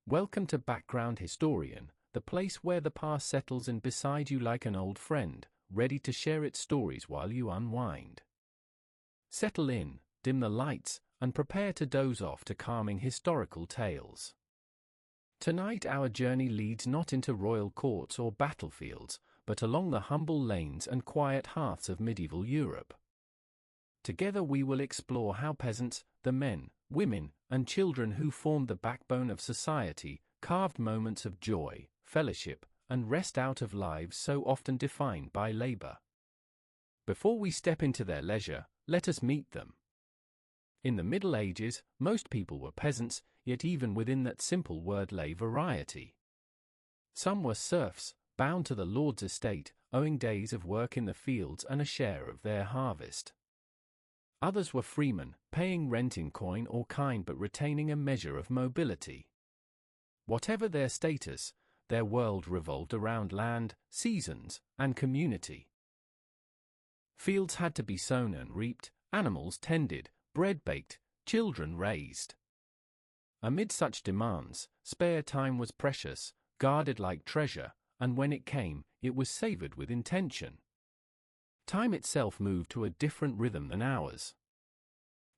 Welcome to Background Historian, the place where the past settles in beside you like an old friend, ready to share its stories while you unwind. Settle in, dim the lights, and prepare to doze off to calming historical tales. Tonight our journey leads not into royal courts or battlefields, but along the humble lanes and quiet hearths of medieval Europe. Together we will explore how peasants, the men, women, and children who formed the backbone of society, carved moments of joy, fellowship, and rest out of lives so often defined by labor. Before we step into their leisure, let us meet them. In the Middle Ages, most people were peasants, yet even within that simple word lay variety. Some were serfs, bound to the lord's estate, owing days of work in the fields and a share of their harvest. Others were freemen, paying rent in coin or kind but retaining a measure of mobility. Whatever their status, their world revolved around land, seasons, and community. Fields had to be sown and reaped, animals tended, bread baked, children raised. Amid such demands, spare time was precious, guarded like treasure, and when it came, it was savored with intention. Time itself moved to a different rhythm than ours.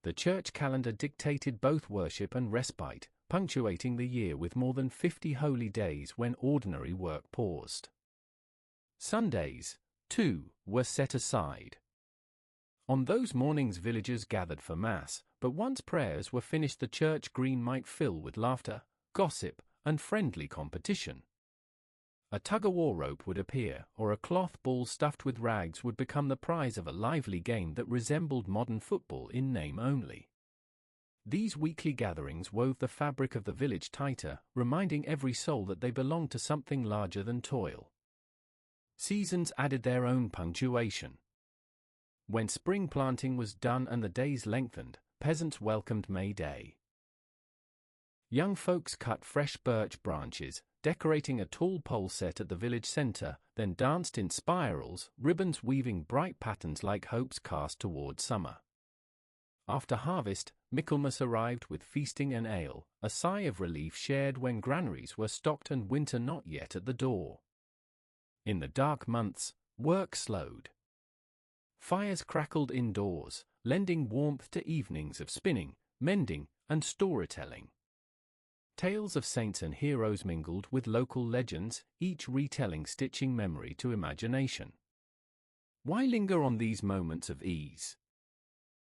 The church calendar dictated both worship and respite, punctuating the year with more than 50 holy days when ordinary work paused. Sundays, too, were set aside. On those mornings villagers gathered for Mass, but once prayers were finished the church green might fill with laughter, gossip, and friendly competition. A tug-of-war rope would appear, or a cloth ball stuffed with rags would become the prize of a lively game that resembled modern football in name only. These weekly gatherings wove the fabric of the village tighter, reminding every soul that they belonged to something larger than toil. Seasons added their own punctuation. When spring planting was done and the days lengthened, peasants welcomed May Day. Young folks cut fresh birch branches, decorating a tall pole set at the village center, then danced in spirals, ribbons weaving bright patterns like hopes cast toward summer. After harvest, Michaelmas arrived with feasting and ale, a sigh of relief shared when granaries were stocked and winter not yet at the door. In the dark months, work slowed. Fires crackled indoors, lending warmth to evenings of spinning, mending, and storytelling. Tales of saints and heroes mingled with local legends, each retelling stitching memory to imagination. Why linger on these moments of ease?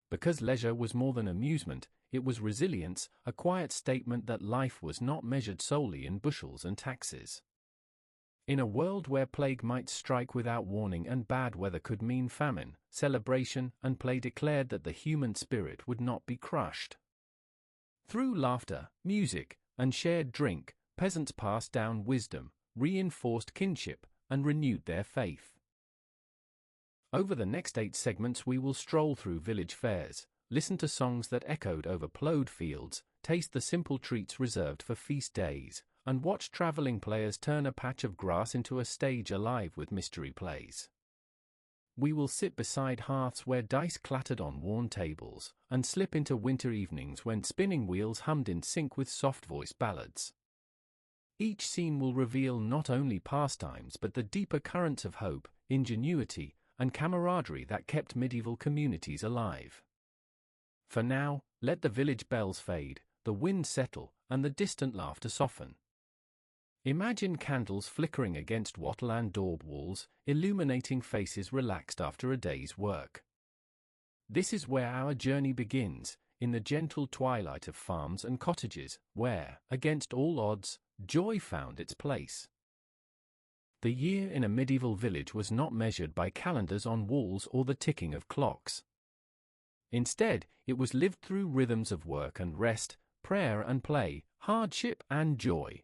Because leisure was more than amusement, it was resilience, a quiet statement that life was not measured solely in bushels and taxes. In a world where plague might strike without warning and bad weather could mean famine, celebration and play declared that the human spirit would not be crushed. Through laughter, music, and shared drink, peasants passed down wisdom, reinforced kinship, and renewed their faith. Over the next 8 segments we will stroll through village fairs, listen to songs that echoed over plowed fields, taste the simple treats reserved for feast days, and watch traveling players turn a patch of grass into a stage alive with mystery plays. We will sit beside hearths where dice clattered on worn tables, and slip into winter evenings when spinning wheels hummed in sync with soft-voiced ballads. Each scene will reveal not only pastimes but the deeper currents of hope, ingenuity, and camaraderie that kept medieval communities alive. For now, let the village bells fade, the wind settle, and the distant laughter soften. Imagine candles flickering against wattle and daub walls, illuminating faces relaxed after a day's work. This is where our journey begins, in the gentle twilight of farms and cottages, where, against all odds, joy found its place. The year in a medieval village was not measured by calendars on walls or the ticking of clocks. Instead, it was lived through rhythms of work and rest, prayer and play, hardship and joy.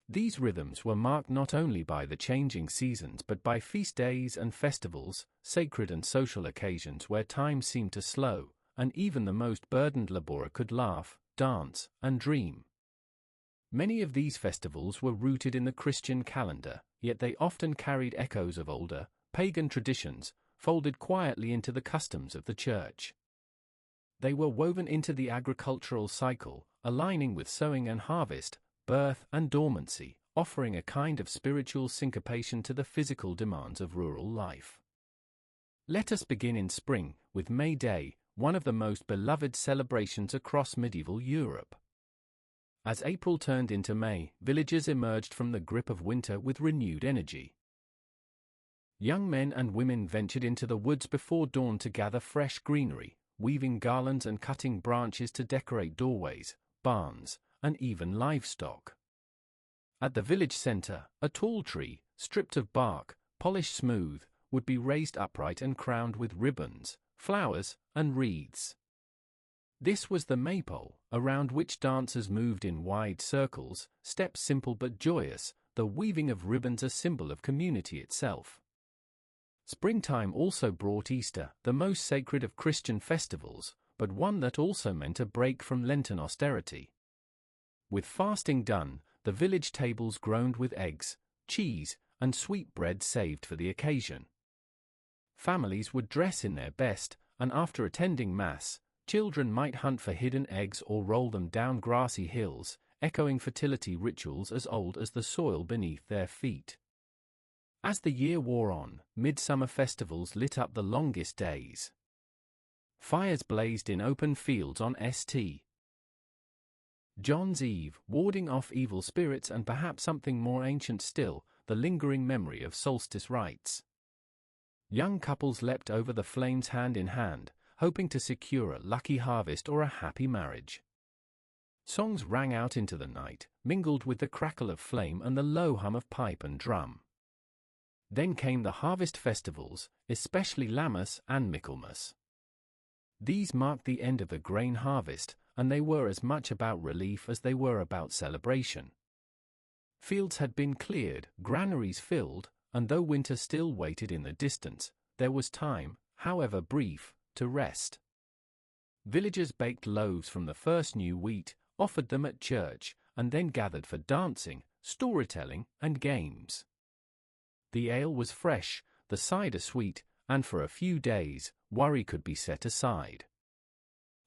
These rhythms were marked not only by the changing seasons but by feast days and festivals, sacred and social occasions where time seemed to slow, and even the most burdened laborer could laugh, dance, and dream. Many of these festivals were rooted in the Christian calendar, yet they often carried echoes of older, pagan traditions, folded quietly into the customs of the church. They were woven into the agricultural cycle, aligning with sowing and harvest, birth, and dormancy, offering a kind of spiritual syncopation to the physical demands of rural life. Let us begin in spring, with May Day, one of the most beloved celebrations across medieval Europe. As April turned into May, villagers emerged from the grip of winter with renewed energy. Young men and women ventured into the woods before dawn to gather fresh greenery, weaving garlands and cutting branches to decorate doorways, barns, and even livestock. At the village center, a tall tree, stripped of bark, polished smooth, would be raised upright and crowned with ribbons, flowers, and wreaths. This was the maypole, around which dancers moved in wide circles, steps simple but joyous, the weaving of ribbons a symbol of community itself. Springtime also brought Easter, the most sacred of Christian festivals, but one that also meant a break from Lenten austerity. With fasting done, the village tables groaned with eggs, cheese, and sweet bread saved for the occasion. Families would dress in their best, and after attending Mass, children might hunt for hidden eggs or roll them down grassy hills, echoing fertility rituals as old as the soil beneath their feet. As the year wore on, midsummer festivals lit up the longest days. Fires blazed in open fields on St. John's Eve, warding off evil spirits and perhaps something more ancient still, the lingering memory of solstice rites. Young couples leapt over the flames hand in hand, hoping to secure a lucky harvest or a happy marriage. Songs rang out into the night, mingled with the crackle of flame and the low hum of pipe and drum. Then came the harvest festivals, especially Lammas and Michaelmas. These marked the end of the grain harvest, and they were as much about relief as they were about celebration. Fields had been cleared, granaries filled, and though winter still waited in the distance, there was time, however brief, to rest. Villagers baked loaves from the first new wheat, offered them at church, and then gathered for dancing, storytelling, and games. The ale was fresh, the cider sweet, and for a few days, worry could be set aside.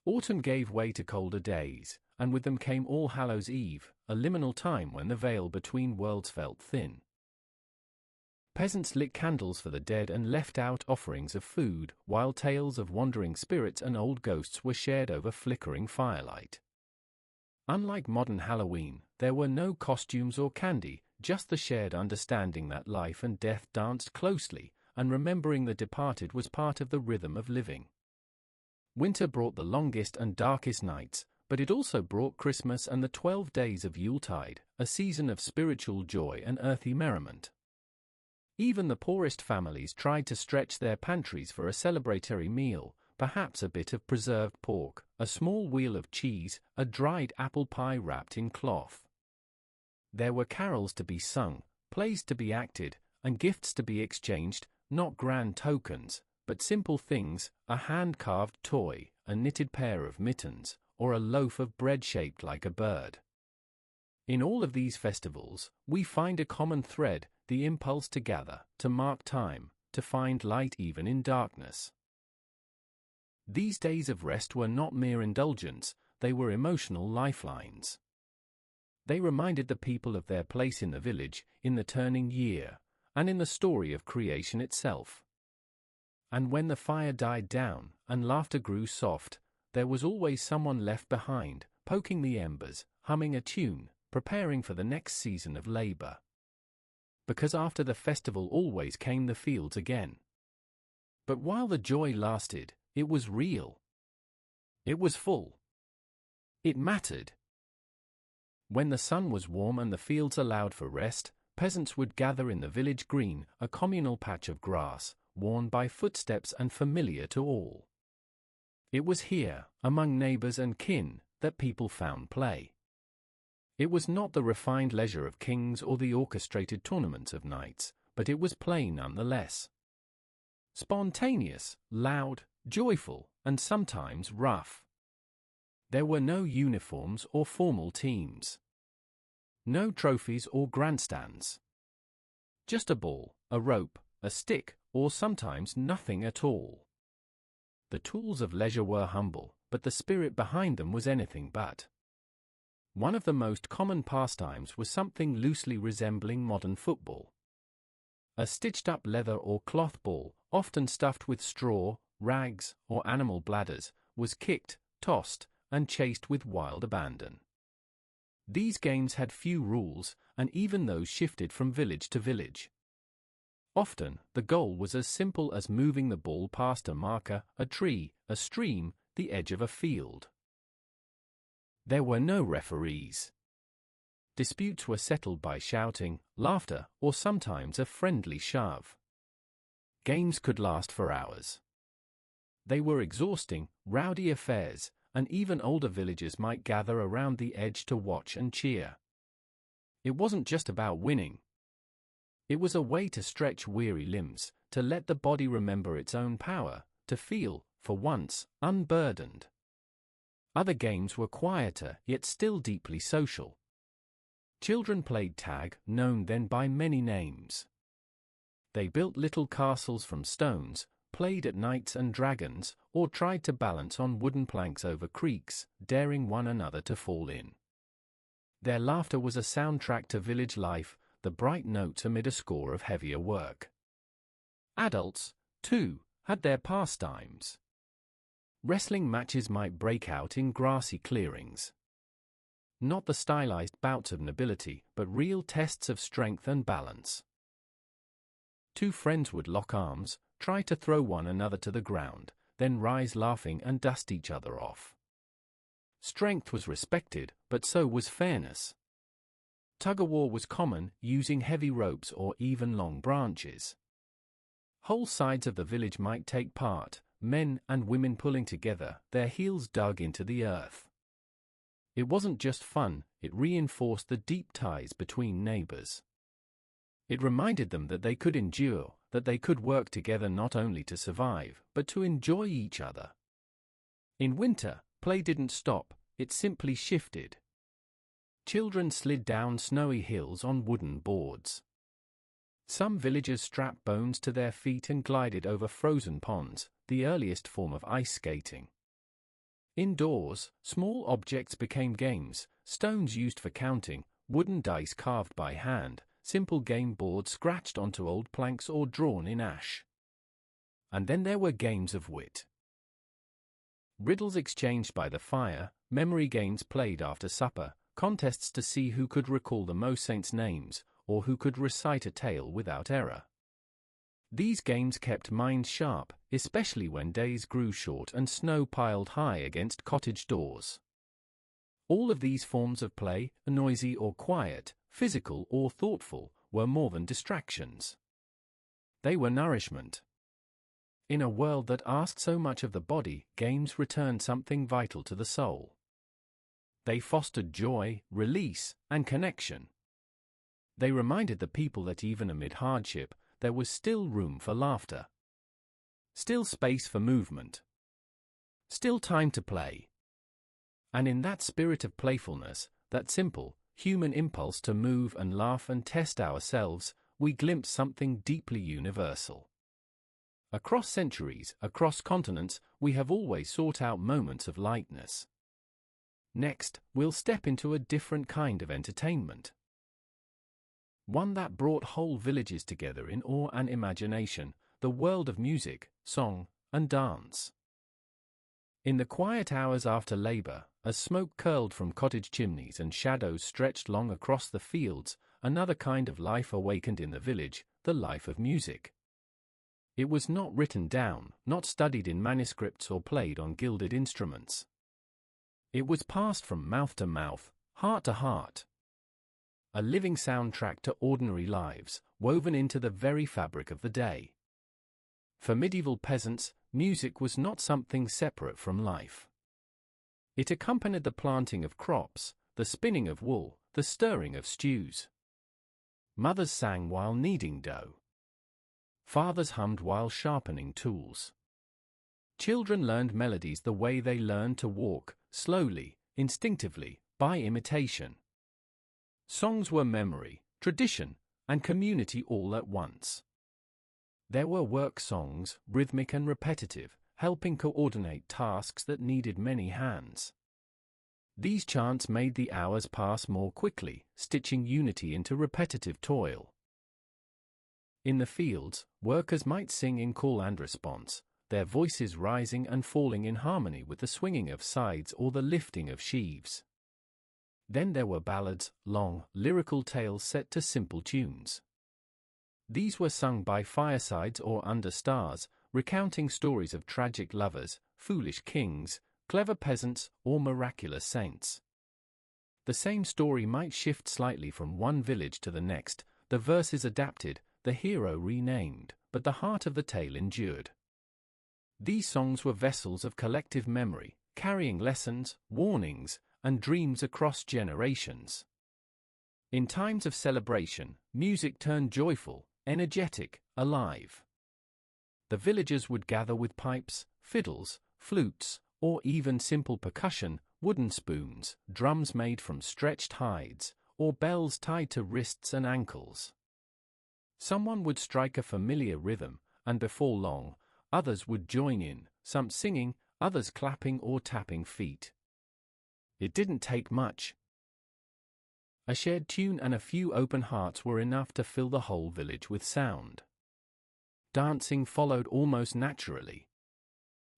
Autumn gave way to colder days, and with them came All Hallows' Eve, a liminal time when the veil between worlds felt thin. Peasants lit candles for the dead and left out offerings of food, while tales of wandering spirits and old ghosts were shared over flickering firelight. Unlike modern Halloween, there were no costumes or candy, just the shared understanding that life and death danced closely, and remembering the departed was part of the rhythm of living. Winter brought the longest and darkest nights, but it also brought Christmas and the 12 days of Yuletide, a season of spiritual joy and earthy merriment. Even the poorest families tried to stretch their pantries for a celebratory meal, perhaps a bit of preserved pork, a small wheel of cheese, a dried apple pie wrapped in cloth. There were carols to be sung, plays to be acted, and gifts to be exchanged, not grand tokens, but simple things, a hand-carved toy, a knitted pair of mittens, or a loaf of bread shaped like a bird. In all of these festivals, we find a common thread, the impulse to gather, to mark time, to find light even in darkness. These days of rest were not mere indulgence, they were emotional lifelines. They reminded the people of their place in the village, in the turning year, and in the story of creation itself. And when the fire died down, and laughter grew soft, there was always someone left behind, poking the embers, humming a tune, preparing for the next season of labor. Because after the festival always came the fields again. But while the joy lasted, it was real. It was full. It mattered. When the sun was warm and the fields allowed for rest, peasants would gather in the village green, a communal patch of grass, worn by footsteps and familiar to all. It was here, among neighbors and kin, that people found play. It was not the refined leisure of kings or the orchestrated tournaments of knights, but it was play nonetheless. Spontaneous, loud, joyful, and sometimes rough. There were no uniforms or formal teams. No trophies or grandstands. Just a ball, a rope, a stick, or sometimes nothing at all. The tools of leisure were humble, but the spirit behind them was anything but. One of the most common pastimes was something loosely resembling modern football. A stitched-up leather or cloth ball, often stuffed with straw, rags, or animal bladders, was kicked, tossed, and chased with wild abandon. These games had few rules, and even those shifted from village to village. Often, the goal was as simple as moving the ball past a marker, a tree, a stream, the edge of a field. There were no referees. Disputes were settled by shouting, laughter, or sometimes a friendly shove. Games could last for hours. They were exhausting, rowdy affairs, and even older villagers might gather around the edge to watch and cheer. It wasn't just about winning. It was a way to stretch weary limbs, to let the body remember its own power, to feel, for once, unburdened. Other games were quieter, yet still deeply social. Children played tag, known then by many names. They built little castles from stones, played at knights and dragons, or tried to balance on wooden planks over creeks, daring one another to fall in. Their laughter was a soundtrack to village life, the bright notes amid a score of heavier work. Adults, too, had their pastimes. Wrestling matches might break out in grassy clearings. Not the stylized bouts of nobility, but real tests of strength and balance. Two friends would lock arms, try to throw one another to the ground, then rise laughing and dust each other off. Strength was respected, but so was fairness. Tug-of-war was common, using heavy ropes or even long branches. Whole sides of the village might take part, men and women pulling together, their heels dug into the earth. It wasn't just fun, it reinforced the deep ties between neighbors. It reminded them that they could endure, that they could work together not only to survive, but to enjoy each other. In winter, play didn't stop, it simply shifted. Children slid down snowy hills on wooden boards. Some villagers strapped bones to their feet and glided over frozen ponds, the earliest form of ice skating. Indoors, small objects became games, stones used for counting, wooden dice carved by hand, simple game boards scratched onto old planks or drawn in ash. And then there were games of wit. Riddles exchanged by the fire, memory games played after supper, contests to see who could recall the most saints' names, or who could recite a tale without error. These games kept minds sharp, especially when days grew short and snow piled high against cottage doors. All of these forms of play, noisy or quiet, physical or thoughtful, were more than distractions. They were nourishment. In a world that asked so much of the body, games returned something vital to the soul. They fostered joy, release, and connection. They reminded the people that even amid hardship, there was still room for laughter. Still space for movement. Still time to play. And in that spirit of playfulness, that simple, human impulse to move and laugh and test ourselves, we glimpse something deeply universal. Across centuries, across continents, we have always sought out moments of lightness. Next, we'll step into a different kind of entertainment. One that brought whole villages together in awe and imagination, the world of music, song, and dance. In the quiet hours after labor, as smoke curled from cottage chimneys and shadows stretched long across the fields, another kind of life awakened in the village, the life of music. It was not written down, not studied in manuscripts or played on gilded instruments. It was passed from mouth to mouth, heart to heart. A living soundtrack to ordinary lives, woven into the very fabric of the day. For medieval peasants, music was not something separate from life. It accompanied the planting of crops, the spinning of wool, the stirring of stews. Mothers sang while kneading dough. Fathers hummed while sharpening tools. Children learned melodies the way they learned to walk, slowly, instinctively, by imitation. Songs were memory, tradition, and community all at once. There were work songs, rhythmic and repetitive, helping coordinate tasks that needed many hands. These chants made the hours pass more quickly, stitching unity into repetitive toil. In the fields, workers might sing in call and response, their voices rising and falling in harmony with the swinging of scythes or the lifting of sheaves. Then there were ballads, long, lyrical tales set to simple tunes. These were sung by firesides or under stars, recounting stories of tragic lovers, foolish kings, clever peasants, or miraculous saints. The same story might shift slightly from one village to the next, the verses adapted, the hero renamed, but the heart of the tale endured. These songs were vessels of collective memory, carrying lessons, warnings, and dreams across generations. In times of celebration, music turned joyful, energetic, alive. The villagers would gather with pipes, fiddles, flutes, or even simple percussion, wooden spoons, drums made from stretched hides, or bells tied to wrists and ankles. Someone would strike a familiar rhythm, and before long, others would join in, some singing, others clapping or tapping feet. It didn't take much. A shared tune and a few open hearts were enough to fill the whole village with sound. Dancing followed almost naturally.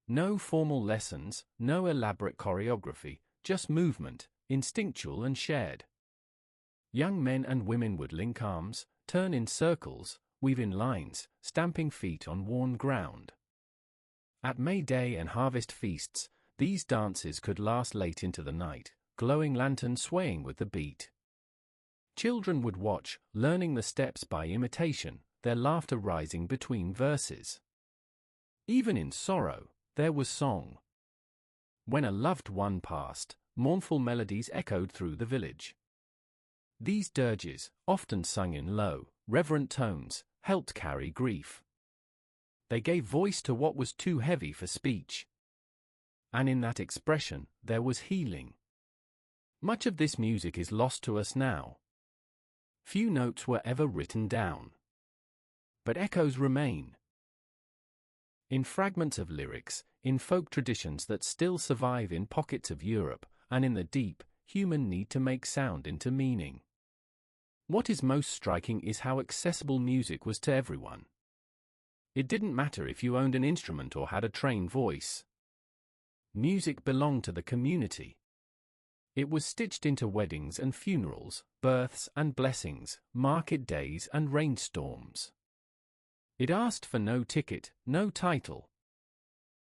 No formal lessons, no elaborate choreography, just movement, instinctual and shared. Young men and women would link arms, turn in circles, weave in lines, stamping feet on worn ground. At May Day and harvest feasts, these dances could last late into the night, glowing lanterns swaying with the beat. Children would watch, learning the steps by imitation, their laughter rising between verses. Even in sorrow, there was song. When a loved one passed, mournful melodies echoed through the village. These dirges, often sung in low, reverent tones, helped carry grief. They gave voice to what was too heavy for speech. And in that expression, there was healing. Much of this music is lost to us now. Few notes were ever written down. But echoes remain. In fragments of lyrics, in folk traditions that still survive in pockets of Europe, and in the deep, human need to make sound into meaning. What is most striking is how accessible music was to everyone. It didn't matter if you owned an instrument or had a trained voice. Music belonged to the community. It was stitched into weddings and funerals, births and blessings, market days and rainstorms. It asked for no ticket, no title.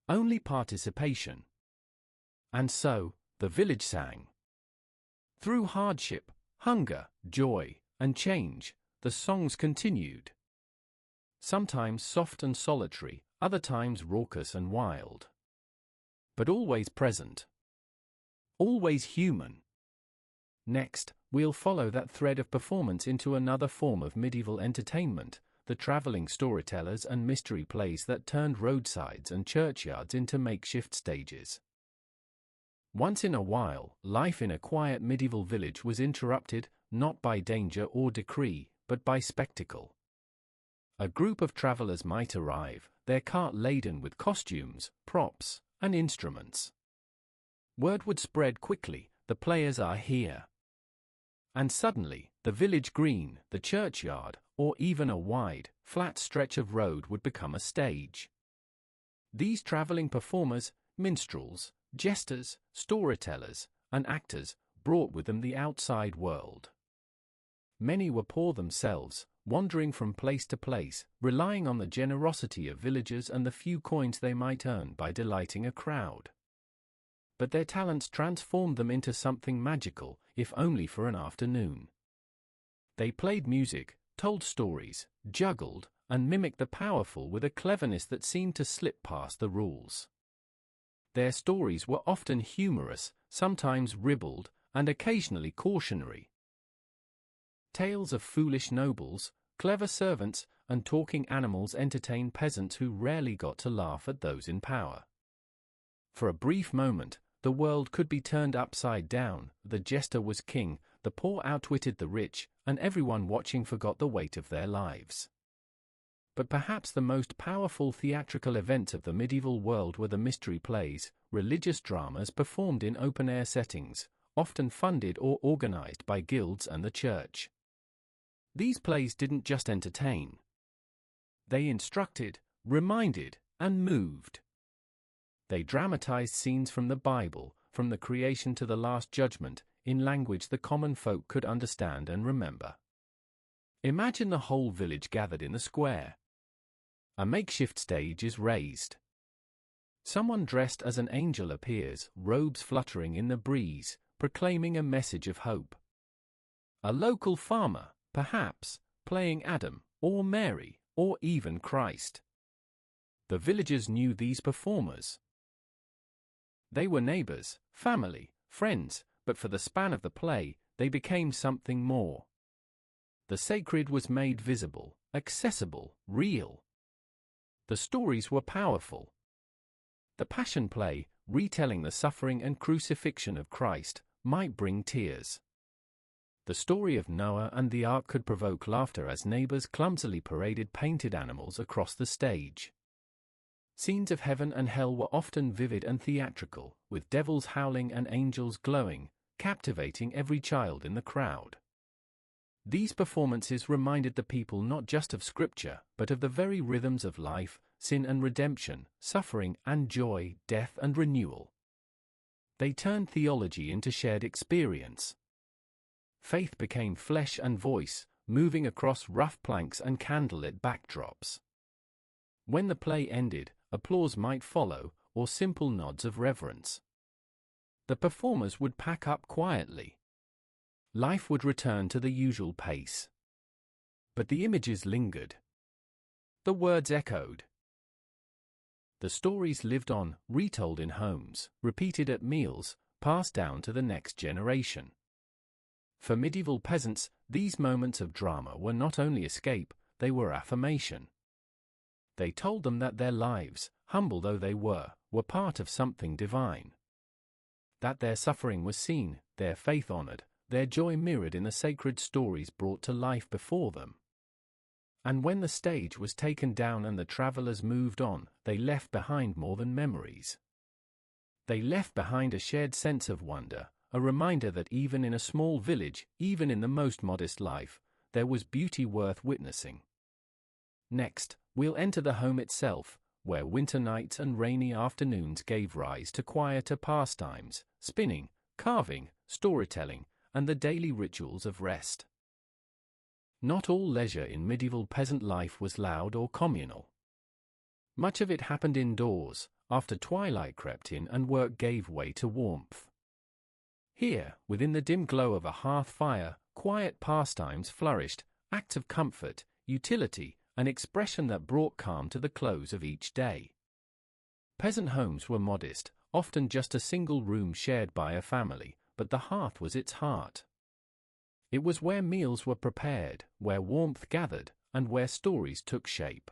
Only participation. And so, the village sang. Through hardship, hunger, joy, and change, the songs continued. Sometimes soft and solitary, other times raucous and wild. But always present. Always human. Next, we'll follow that thread of performance into another form of medieval entertainment, the traveling storytellers and mystery plays that turned roadsides and churchyards into makeshift stages. Once in a while, life in a quiet medieval village was interrupted, not by danger or decree, but by spectacle. A group of travelers might arrive, their cart laden with costumes, props, and instruments. Word would spread quickly, the players are here. And suddenly, the village green, the churchyard, or even a wide, flat stretch of road would become a stage. These traveling performers, minstrels, jesters, storytellers, and actors, brought with them the outside world. Many were poor themselves, wandering from place to place, relying on the generosity of villagers and the few coins they might earn by delighting a crowd. But their talents transformed them into something magical, if only for an afternoon. They played music, told stories, juggled, and mimicked the powerful with a cleverness that seemed to slip past the rules. Their stories were often humorous, sometimes ribald, and occasionally cautionary. Tales of foolish nobles, clever servants, and talking animals entertained peasants who rarely got to laugh at those in power. For a brief moment, the world could be turned upside down, the jester was king, the poor outwitted the rich, and everyone watching forgot the weight of their lives. But perhaps the most powerful theatrical events of the medieval world were the mystery plays, religious dramas performed in open-air settings, often funded or organized by guilds and the church. These plays didn't just entertain. They instructed, reminded, and moved. They dramatized scenes from the Bible, from the creation to the Last Judgment, in language the common folk could understand and remember. Imagine the whole village gathered in the square. A makeshift stage is raised. Someone dressed as an angel appears, robes fluttering in the breeze, proclaiming a message of hope. A local farmer, perhaps, playing Adam, or Mary, or even Christ. The villagers knew these performers. They were neighbors, family, friends, but for the span of the play, they became something more. The sacred was made visible, accessible, real. The stories were powerful. The Passion Play, retelling the suffering and crucifixion of Christ, might bring tears. The story of Noah and the Ark could provoke laughter as neighbors clumsily paraded painted animals across the stage. Scenes of heaven and hell were often vivid and theatrical, with devils howling and angels glowing, captivating every child in the crowd. These performances reminded the people not just of Scripture, but of the very rhythms of life, sin and redemption, suffering and joy, death and renewal. They turned theology into shared experience. Faith became flesh and voice, moving across rough planks and candlelit backdrops. When the play ended, applause might follow, or simple nods of reverence. The performers would pack up quietly. Life would return to the usual pace. But the images lingered. The words echoed. The stories lived on, retold in homes, repeated at meals, passed down to the next generation. For medieval peasants, these moments of drama were not only escape, they were affirmation. They told them that their lives, humble though they were part of something divine. That their suffering was seen, their faith honored, their joy mirrored in the sacred stories brought to life before them. And when the stage was taken down and the travelers moved on, they left behind more than memories. They left behind a shared sense of wonder, a reminder that even in a small village, even in the most modest life, there was beauty worth witnessing. Next, we'll enter the home itself, where winter nights and rainy afternoons gave rise to quieter pastimes, spinning, carving, storytelling, and the daily rituals of rest. Not all leisure in medieval peasant life was loud or communal. Much of it happened indoors, after twilight crept in and work gave way to warmth. Here, within the dim glow of a hearth fire, quiet pastimes flourished, acts of comfort, utility, an expression that brought calm to the close of each day. Peasant homes were modest, often just a single room shared by a family, but the hearth was its heart. It was where meals were prepared, where warmth gathered, and where stories took shape.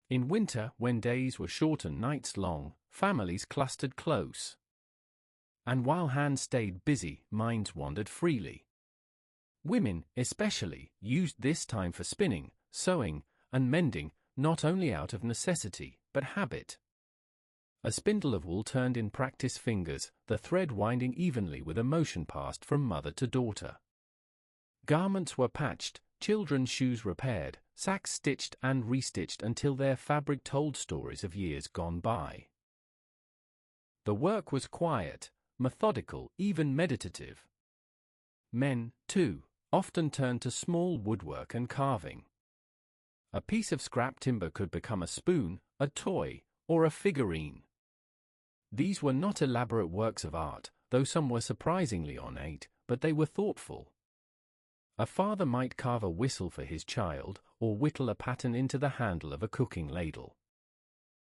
In winter, when days were short and nights long, families clustered close. And while hands stayed busy, minds wandered freely. Women, especially, used this time for spinning, sewing, and mending, not only out of necessity, but habit. A spindle of wool turned in practice fingers, the thread winding evenly with a motion passed from mother to daughter. Garments were patched, children's shoes repaired, sacks stitched and restitched until their fabric told stories of years gone by. The work was quiet, methodical, even meditative. Men, too, often turned to small woodwork and carving. A piece of scrap timber could become a spoon, a toy, or a figurine. These were not elaborate works of art, though some were surprisingly ornate, but they were thoughtful. A father might carve a whistle for his child, or whittle a pattern into the handle of a cooking ladle.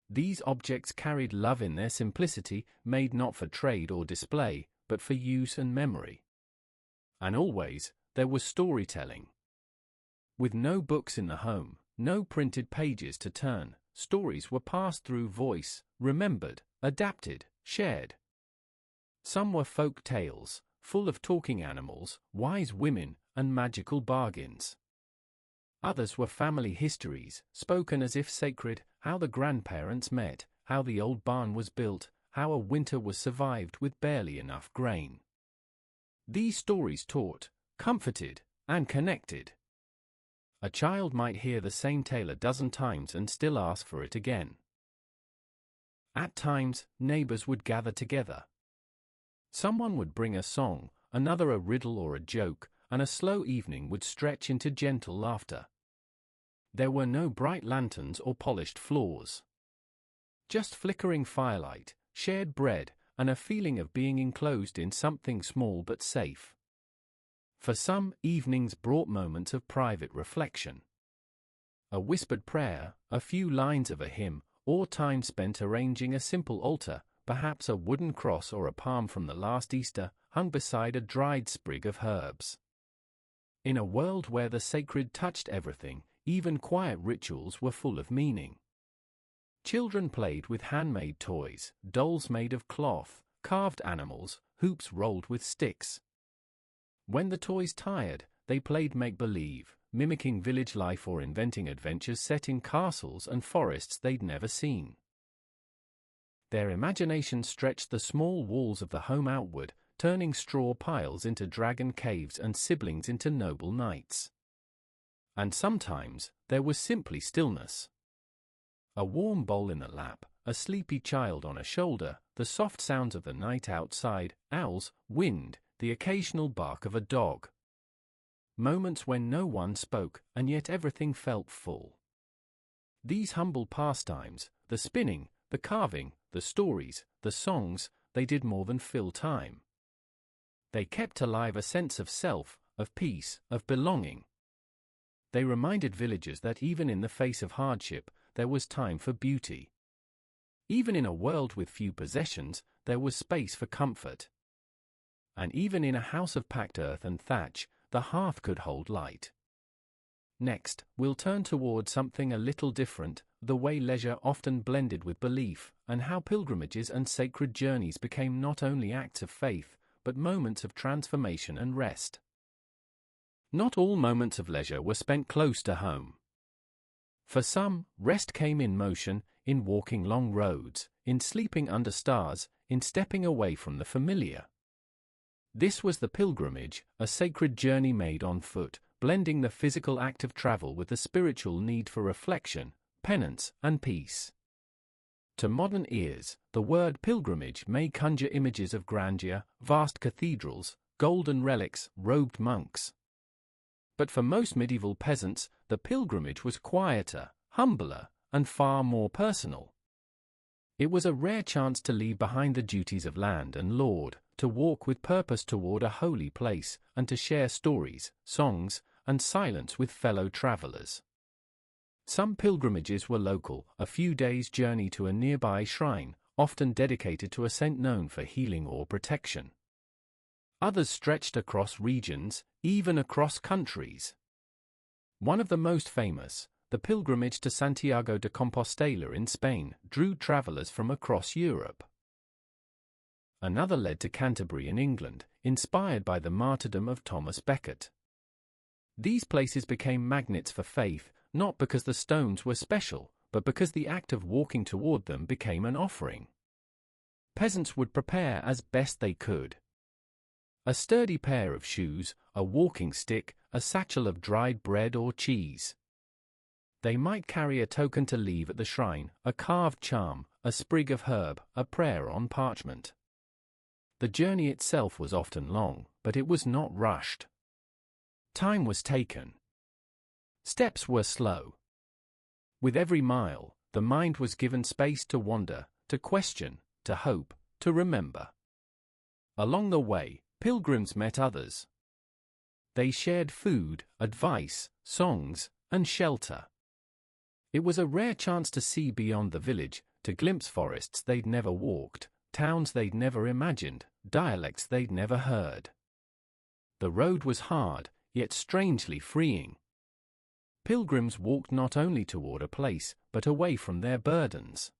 These objects carried love in their simplicity, made not for trade or display, but for use and memory. And always, there was storytelling. With no books in the home, no printed pages to turn, stories were passed through voice, remembered, adapted, shared. Some were folk tales, full of talking animals, wise women, and magical bargains. Others were family histories, spoken as if sacred, how the grandparents met, how the old barn was built, how a winter was survived with barely enough grain. These stories taught, comforted, and connected. A child might hear the same tale a dozen times and still ask for it again. At times, neighbors would gather together. Someone would bring a song, another a riddle or a joke, and a slow evening would stretch into gentle laughter. There were no bright lanterns or polished floors. Just flickering firelight, shared bread, and a feeling of being enclosed in something small but safe. For some, evenings brought moments of private reflection. A whispered prayer, a few lines of a hymn, or time spent arranging a simple altar, perhaps a wooden cross or a palm from the last Easter, hung beside a dried sprig of herbs. In a world where the sacred touched everything, even quiet rituals were full of meaning. Children played with handmade toys, dolls made of cloth, carved animals, hoops rolled with sticks. When the toys tired, they played make-believe, mimicking village life or inventing adventures set in castles and forests they'd never seen. Their imagination stretched the small walls of the home outward, turning straw piles into dragon caves and siblings into noble knights. And sometimes, there was simply stillness. A warm bowl in the lap, a sleepy child on a shoulder, the soft sounds of the night outside, owls, wind, the occasional bark of a dog. Moments when no one spoke, and yet everything felt full. These humble pastimes, the spinning, the carving, the stories, the songs, they did more than fill time. They kept alive a sense of self, of peace, of belonging. They reminded villagers that even in the face of hardship, there was time for beauty. Even in a world with few possessions, there was space for comfort. And even in a house of packed earth and thatch, the hearth could hold light. Next, we'll turn toward something a little different, the way leisure often blended with belief, and how pilgrimages and sacred journeys became not only acts of faith, but moments of transformation and rest. Not all moments of leisure were spent close to home. For some, rest came in motion, in walking long roads, in sleeping under stars, in stepping away from the familiar. This was the pilgrimage, a sacred journey made on foot, blending the physical act of travel with the spiritual need for reflection, penance, and peace. To modern ears, the word pilgrimage may conjure images of grandeur, vast cathedrals, golden relics, robed monks. But for most medieval peasants, the pilgrimage was quieter, humbler, and far more personal. It was a rare chance to leave behind the duties of land and lord, to walk with purpose toward a holy place, and to share stories, songs, and silence with fellow travelers. Some pilgrimages were local, a few days' journey to a nearby shrine, often dedicated to a saint known for healing or protection. Others stretched across regions, even across countries. One of the most famous, the pilgrimage to Santiago de Compostela in Spain, drew travelers from across Europe. Another led to Canterbury in England, inspired by the martyrdom of Thomas Becket. These places became magnets for faith, not because the stones were special, but because the act of walking toward them became an offering. Peasants would prepare as best they could. A sturdy pair of shoes, a walking stick, a satchel of dried bread or cheese. They might carry a token to leave at the shrine, a carved charm, a sprig of herb, a prayer on parchment. The journey itself was often long, but it was not rushed. Time was taken. Steps were slow. With every mile, the mind was given space to wander, to question, to hope, to remember. Along the way, pilgrims met others. They shared food, advice, songs, and shelter. It was a rare chance to see beyond the village, to glimpse forests they'd never walked, towns they'd never imagined, dialects they'd never heard. The road was hard, yet strangely freeing. Pilgrims walked not only toward a place, but away from their burdens.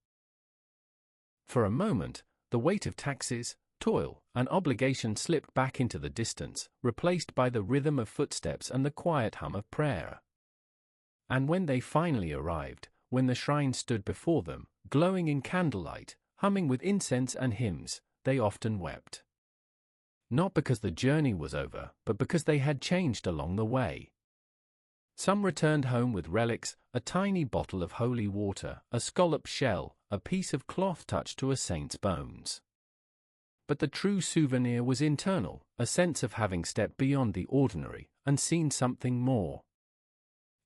For a moment, the weight of taxes, toil, and obligation slipped back into the distance, replaced by the rhythm of footsteps and the quiet hum of prayer. And when they finally arrived, when the shrine stood before them, glowing in candlelight, humming with incense and hymns, they often wept. not because the journey was over, but because they had changed along the way. Some returned home with relics, a tiny bottle of holy water, a scallop shell, a piece of cloth touched to a saint's bones. But the true souvenir was internal, a sense of having stepped beyond the ordinary and seen something more.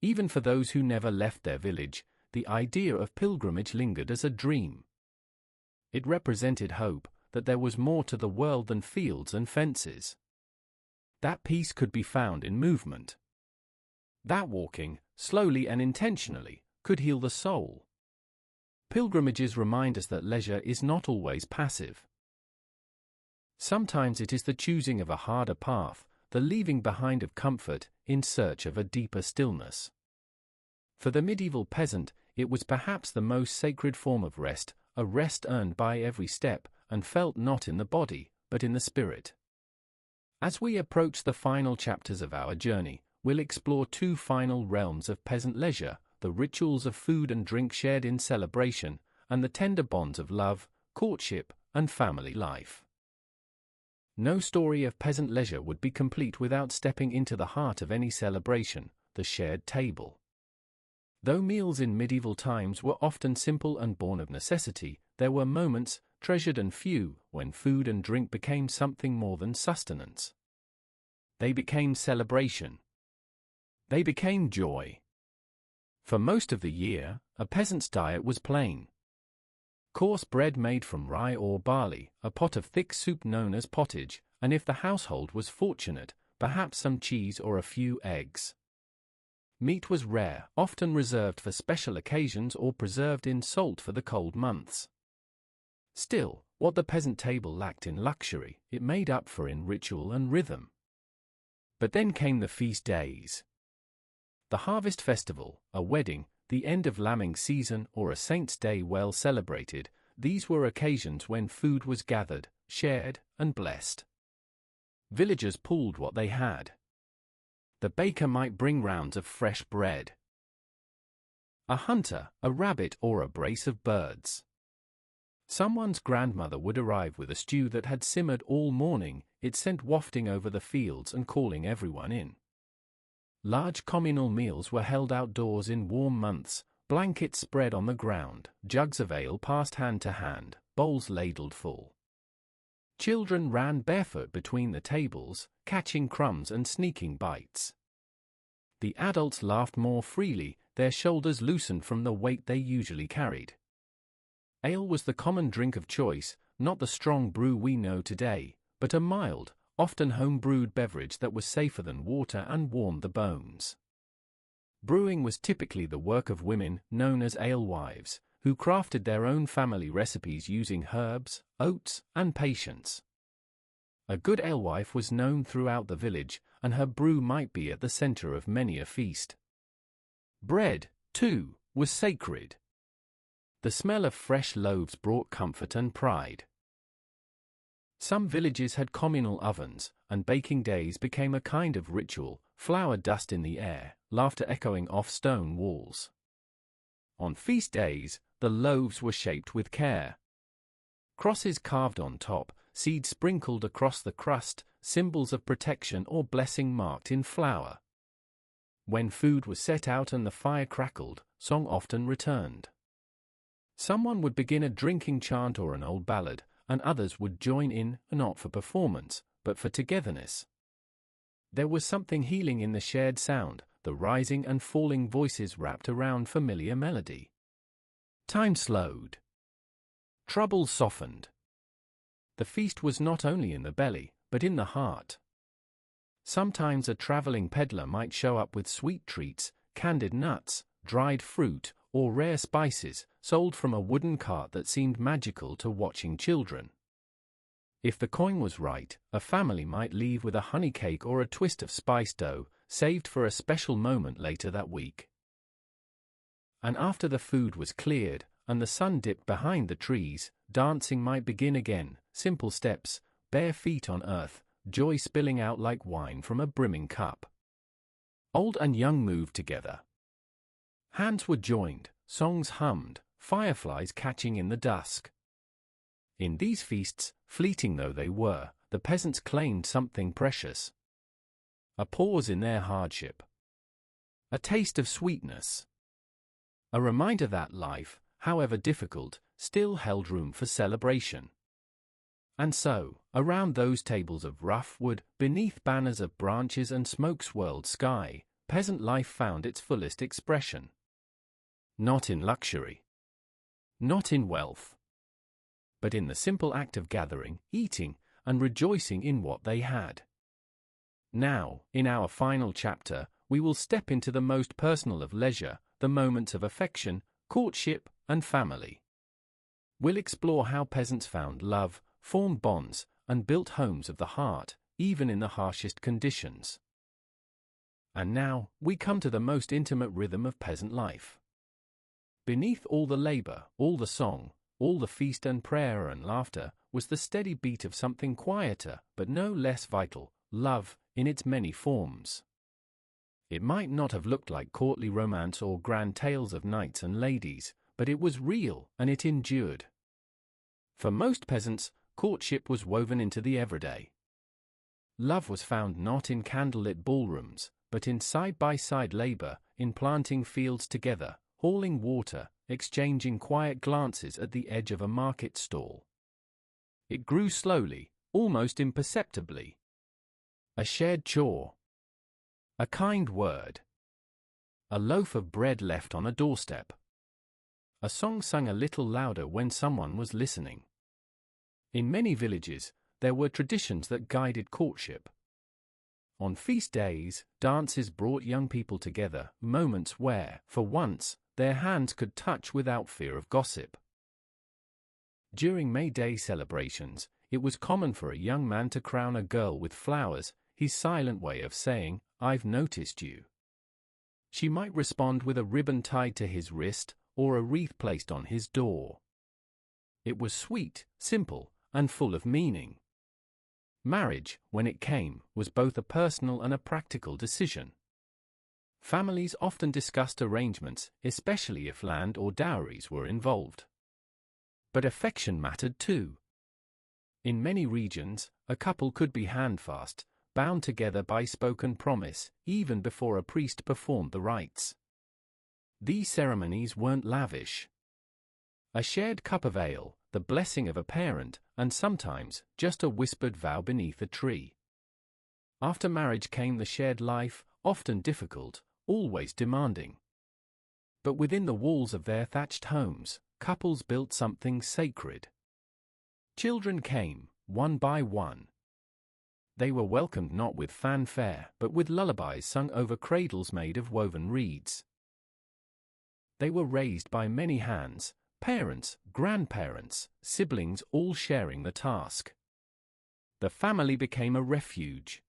Even for those who never left their village, the idea of pilgrimage lingered as a dream. It represented hope that there was more to the world than fields and fences. That peace could be found in movement. That walking, slowly and intentionally, could heal the soul. Pilgrimages remind us that leisure is not always passive. Sometimes it is the choosing of a harder path, the leaving behind of comfort in search of a deeper stillness. For the medieval peasant, it was perhaps the most sacred form of rest, a rest earned by every step and felt not in the body, but in the spirit. As we approach the final chapters of our journey, we'll explore two final realms of peasant leisure, the rituals of food and drink shared in celebration, and the tender bonds of love, courtship, and family life. No story of peasant leisure would be complete without stepping into the heart of any celebration, the shared table. Though meals in medieval times were often simple and born of necessity, there were moments, treasured and few, when food and drink became something more than sustenance. They became celebration. They became joy. For most of the year, a peasant's diet was plain. Coarse bread made from rye or barley, a pot of thick soup known as pottage, and if the household was fortunate, perhaps some cheese or a few eggs. Meat was rare, often reserved for special occasions or preserved in salt for the cold months. Still, what the peasant table lacked in luxury, it made up for in ritual and rhythm. But then came the feast days. The harvest festival, a wedding, the end of lambing season, or a saint's day well celebrated, these were occasions when food was gathered, shared, and blessed. Villagers pooled what they had. The baker might bring rounds of fresh bread. A hunter, a rabbit or a brace of birds. Someone's grandmother would arrive with a stew that had simmered all morning, it sent wafting over the fields and calling everyone in. Large communal meals were held outdoors in warm months, blankets spread on the ground, jugs of ale passed hand to hand, bowls ladled full. Children ran barefoot between the tables, catching crumbs and sneaking bites. The adults laughed more freely, their shoulders loosened from the weight they usually carried. Ale was the common drink of choice, not the strong brew we know today, but a mild, often home-brewed beverage that was safer than water and warmed the bones. Brewing was typically the work of women, known as alewives, who crafted their own family recipes using herbs, oats, and patience. A good alewife was known throughout the village, and her brew might be at the center of many a feast. Bread, too, was sacred. The smell of fresh loaves brought comfort and pride. Some villages had communal ovens, and baking days became a kind of ritual, flour dust in the air, laughter echoing off stone walls. On feast days, the loaves were shaped with care. Crosses carved on top, seeds sprinkled across the crust, symbols of protection or blessing marked in flour. When food was set out and the fire crackled, song often returned. Someone would begin a drinking chant or an old ballad, and others would join in, not for performance, but for togetherness. There was something healing in the shared sound, the rising and falling voices wrapped around familiar melody. Time slowed. Troubles softened. The feast was not only in the belly, but in the heart. Sometimes a traveling peddler might show up with sweet treats, candied nuts, dried fruit, or rare spices, sold from a wooden cart that seemed magical to watching children. If the coin was right, a family might leave with a honey cake or a twist of spice dough, saved for a special moment later that week. And after the food was cleared, and the sun dipped behind the trees, dancing might begin again, simple steps, bare feet on earth, joy spilling out like wine from a brimming cup. Old and young moved together. Hands were joined, songs hummed, fireflies catching in the dusk. In these feasts, fleeting though they were, the peasants claimed something precious. A pause in their hardship. A taste of sweetness. A reminder that life, however difficult, still held room for celebration. And so, around those tables of rough wood, beneath banners of branches and smoke-swirled sky, peasant life found its fullest expression. Not in luxury. Not in wealth. But in the simple act of gathering, eating, and rejoicing in what they had. Now, in our final chapter, we will step into the most personal of leisure, the moments of affection, courtship, and family. We'll explore how peasants found love, formed bonds, and built homes of the heart, even in the harshest conditions. And now, we come to the most intimate rhythm of peasant life. Beneath all the labor, all the song, all the feast and prayer and laughter, was the steady beat of something quieter, but no less vital, love, in its many forms. It might not have looked like courtly romance or grand tales of knights and ladies, but it was real, and it endured. For most peasants, courtship was woven into the everyday. Love was found not in candlelit ballrooms, but in side-by-side labor, in planting fields together, hauling water, exchanging quiet glances at the edge of a market stall. It grew slowly, almost imperceptibly. A shared chore. A kind word. A loaf of bread left on a doorstep. A song sung a little louder when someone was listening. In many villages, there were traditions that guided courtship. On feast days, dances brought young people together, moments where, for once, their hands could touch without fear of gossip. During May Day celebrations, it was common for a young man to crown a girl with flowers, his silent way of saying, "I've noticed you." She might respond with a ribbon tied to his wrist, or a wreath placed on his door. It was sweet, simple, and full of meaning. Marriage, when it came, was both a personal and a practical decision. Families often discussed arrangements, especially if land or dowries were involved. But affection mattered too. In many regions, a couple could be handfast, bound together by spoken promise, even before a priest performed the rites. These ceremonies weren't lavish. A shared cup of ale, the blessing of a parent, and sometimes just a whispered vow beneath a tree. After marriage came the shared life, often difficult, always demanding. But within the walls of their thatched homes, couples built something sacred. Children came, one by one. They were welcomed not with fanfare, but with lullabies sung over cradles made of woven reeds. They were raised by many hands, parents, grandparents, siblings all sharing the task. The family became a refuge.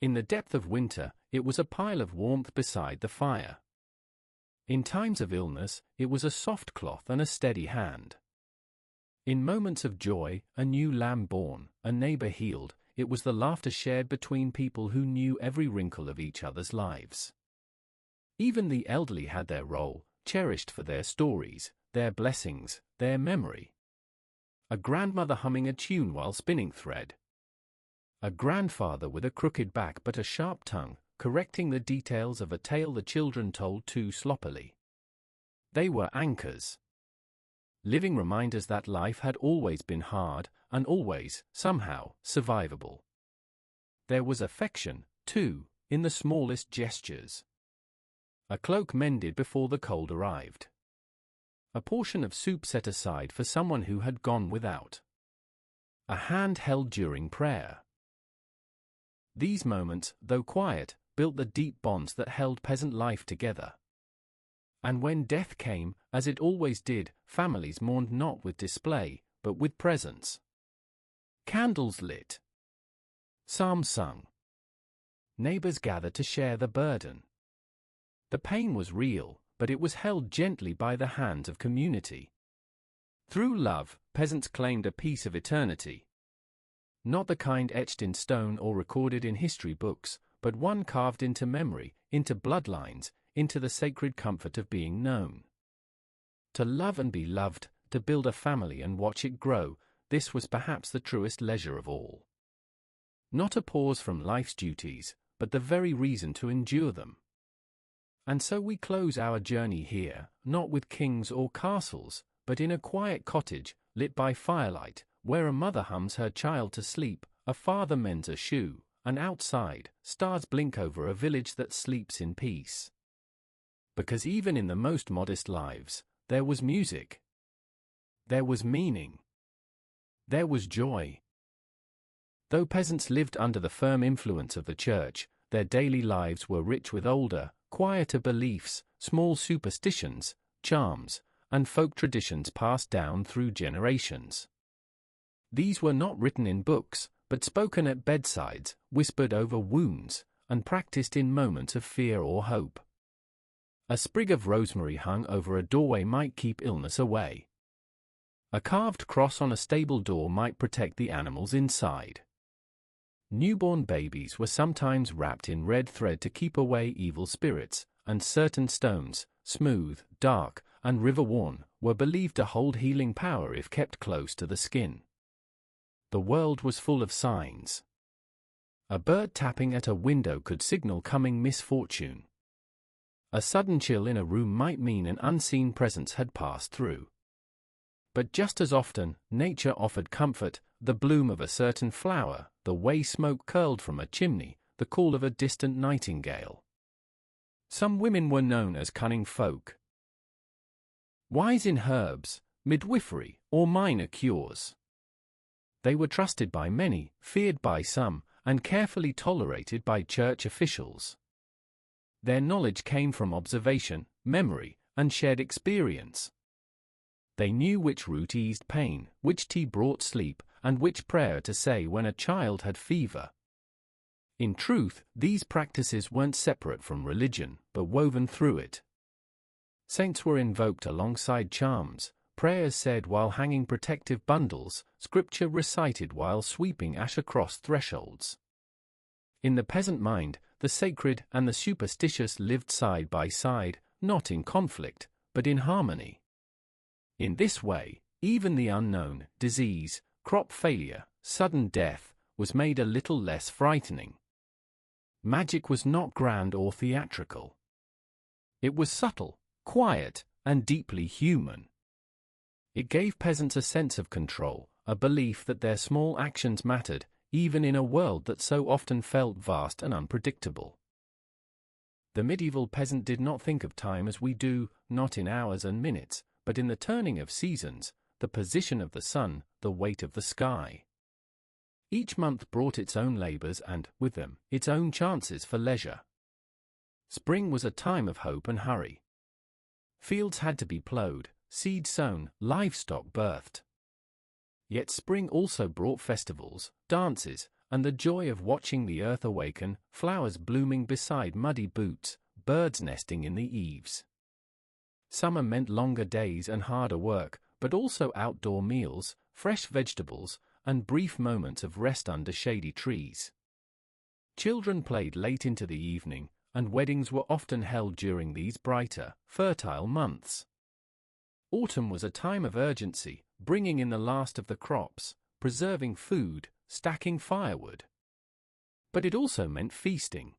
In the depth of winter, it was a pile of warmth beside the fire. In times of illness, it was a soft cloth and a steady hand. In moments of joy, a new lamb born, a neighbor healed, it was the laughter shared between people who knew every wrinkle of each other's lives. Even the elderly had their role, cherished for their stories, their blessings, their memory. A grandmother humming a tune while spinning thread. A grandfather with a crooked back but a sharp tongue, correcting the details of a tale the children told too sloppily. They were anchors. Living reminders that life had always been hard, and always, somehow, survivable. There was affection, too, in the smallest gestures. A cloak mended before the cold arrived. A portion of soup set aside for someone who had gone without. A hand held during prayer. These moments, though quiet, built the deep bonds that held peasant life together. And when death came, as it always did, families mourned not with display, but with presence. Candles lit. Psalms sung. Neighbors gathered to share the burden. The pain was real, but it was held gently by the hands of community. Through love, peasants claimed a piece of eternity. Not the kind etched in stone or recorded in history books, but one carved into memory, into bloodlines, into the sacred comfort of being known. To love and be loved, to build a family and watch it grow, this was perhaps the truest leisure of all. not a pause from life's duties, but the very reason to endure them. And so we close our journey here, not with kings or castles, but in a quiet cottage, lit by firelight, where a mother hums her child to sleep, a father mends a shoe, and outside, stars blink over a village that sleeps in peace. Because even in the most modest lives, there was music. There was meaning. There was joy. Though peasants lived under the firm influence of the church, their daily lives were rich with older, quieter beliefs, small superstitions, charms, and folk traditions passed down through generations. These were not written in books, but spoken at bedsides, whispered over wounds, and practiced in moments of fear or hope. A sprig of rosemary hung over a doorway might keep illness away. A carved cross on a stable door might protect the animals inside. Newborn babies were sometimes wrapped in red thread to keep away evil spirits, and certain stones, smooth, dark, and river-worn, were believed to hold healing power if kept close to the skin. The world was full of signs. A bird tapping at a window could signal coming misfortune. A sudden chill in a room might mean an unseen presence had passed through. But just as often, nature offered comfort, the bloom of a certain flower, the way smoke curled from a chimney, the call of a distant nightingale. Some women were known as cunning folk, wise in herbs, midwifery, or minor cures. They were trusted by many, feared by some, and carefully tolerated by church officials. Their knowledge came from observation, memory, and shared experience. They knew which root eased pain, which tea brought sleep, and which prayer to say when a child had fever. In truth, these practices weren't separate from religion, but woven through it. Saints were invoked alongside charms, prayers said while hanging protective bundles, scripture recited while sweeping ash across thresholds. In the peasant mind, the sacred and the superstitious lived side by side, not in conflict, but in harmony. In this way, even the unknown, disease, crop failure, sudden death, was made a little less frightening. Magic was not grand or theatrical. It was subtle, quiet, and deeply human. It gave peasants a sense of control, a belief that their small actions mattered, even in a world that so often felt vast and unpredictable. The medieval peasant did not think of time as we do, not in hours and minutes, but in the turning of seasons, the position of the sun, the weight of the sky. Each month brought its own labors and, with them, its own chances for leisure. Spring was a time of hope and hurry. Fields had to be plowed, seed sown, livestock birthed. Yet spring also brought festivals, dances, and the joy of watching the earth awaken, flowers blooming beside muddy boots, birds nesting in the eaves. Summer meant longer days and harder work, but also outdoor meals, fresh vegetables, and brief moments of rest under shady trees. Children played late into the evening, and weddings were often held during these brighter, fertile months. Autumn was a time of urgency, bringing in the last of the crops, preserving food, stacking firewood. But it also meant feasting.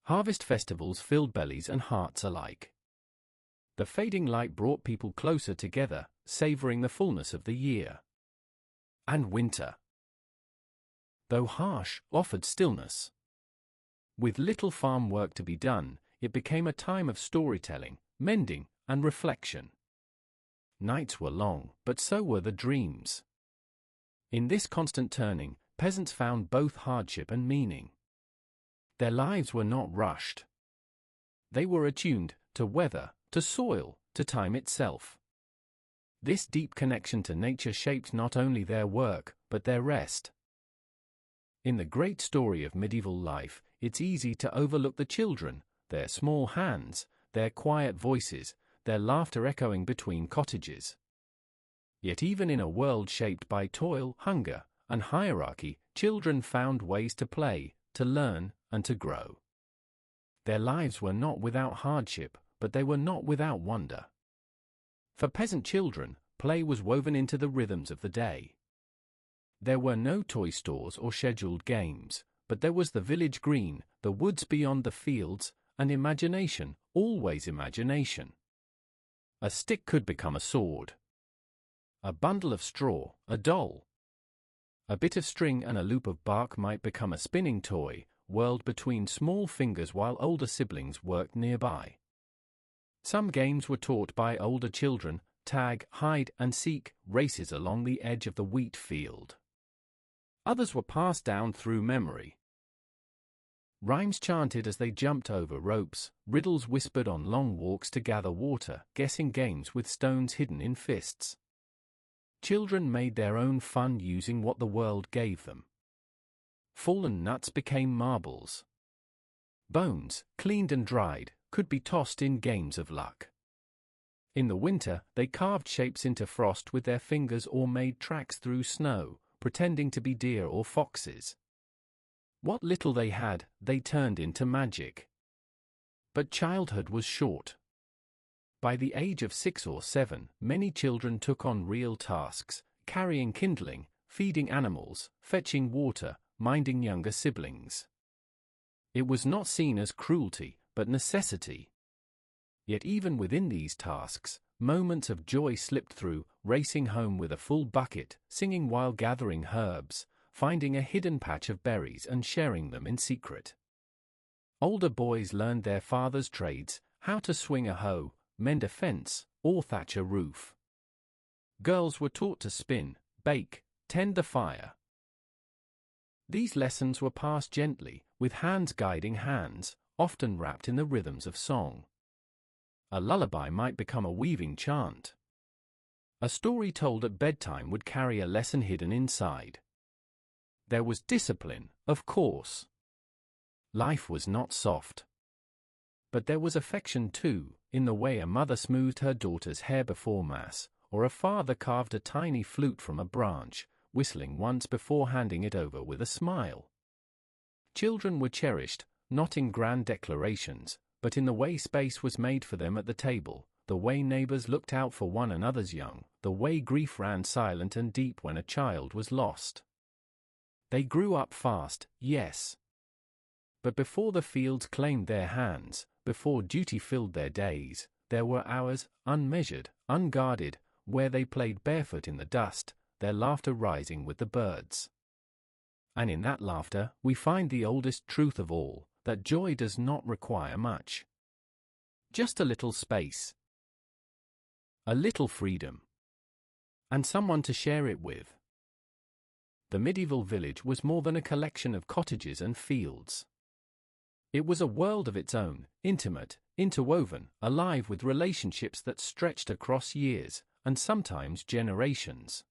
Harvest festivals filled bellies and hearts alike. The fading light brought people closer together, savoring the fullness of the year. And winter, though harsh, offered stillness. With little farm work to be done, it became a time of storytelling, mending, and reflection. Nights were long, but so were the dreams. In this constant turning, peasants found both hardship and meaning. Their lives were not rushed. They were attuned to weather, to soil, to time itself. This deep connection to nature shaped not only their work, but their rest. In the great story of medieval life, it's easy to overlook the children, their small hands, their quiet voices, their laughter echoing between cottages. Yet even in a world shaped by toil, hunger, and hierarchy, children found ways to play, to learn, and to grow. Their lives were not without hardship, but they were not without wonder. For peasant children, play was woven into the rhythms of the day. There were no toy stores or scheduled games, but there was the village green, the woods beyond the fields, and imagination, always imagination. A stick could become a sword. A bundle of straw, a doll. A bit of string and a loop of bark might become a spinning toy, whirled between small fingers while older siblings worked nearby. Some games were taught by older children: tag, hide and seek, races along the edge of the wheat field. Others were passed down through memory. Rhymes chanted as they jumped over ropes, riddles whispered on long walks to gather water, guessing games with stones hidden in fists. Children made their own fun using what the world gave them. Fallen nuts became marbles. Bones, cleaned and dried, could be tossed in games of luck. In the winter, they carved shapes into frost with their fingers or made tracks through snow, pretending to be deer or foxes. What little they had, they turned into magic. But childhood was short. By the age of 6 or 7, many children took on real tasks: carrying kindling, feeding animals, fetching water, minding younger siblings. It was not seen as cruelty, but necessity. Yet even within these tasks, moments of joy slipped through: racing home with a full bucket, singing while gathering herbs, finding a hidden patch of berries and sharing them in secret. Older boys learned their father's trades: how to swing a hoe, mend a fence, or thatch a roof. Girls were taught to spin, bake, tend the fire. These lessons were passed gently, with hands guiding hands, often wrapped in the rhythms of song. A lullaby might become a weaving chant. A story told at bedtime would carry a lesson hidden inside. There was discipline, of course. Life was not soft. But there was affection too, in the way a mother smoothed her daughter's hair before Mass, or a father carved a tiny flute from a branch, whistling once before handing it over with a smile. Children were cherished, not in grand declarations, but in the way space was made for them at the table, the way neighbors looked out for one another's young, the way grief ran silent and deep when a child was lost. They grew up fast, yes. But before the fields claimed their hands, before duty filled their days, there were hours, unmeasured, unguarded, where they played barefoot in the dust, their laughter rising with the birds. And in that laughter, we find the oldest truth of all, that joy does not require much. Just a little space. A little freedom. And someone to share it with. The medieval village was more than a collection of cottages and fields. It was a world of its own, intimate, interwoven, alive with relationships that stretched across years, and sometimes generations.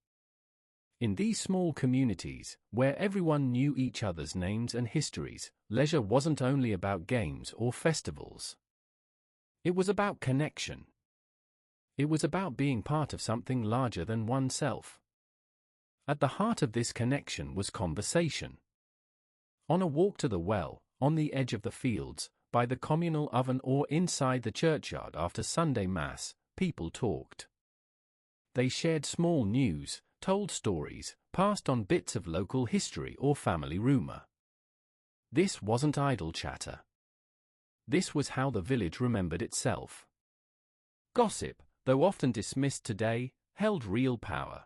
In these small communities, where everyone knew each other's names and histories, leisure wasn't only about games or festivals. It was about connection. It was about being part of something larger than oneself. At the heart of this connection was conversation. On a walk to the well, on the edge of the fields, by the communal oven or inside the churchyard after Sunday Mass, people talked. They shared small news, told stories, passed on bits of local history or family rumor. This wasn't idle chatter. This was how the village remembered itself. Gossip, though often dismissed today, held real power.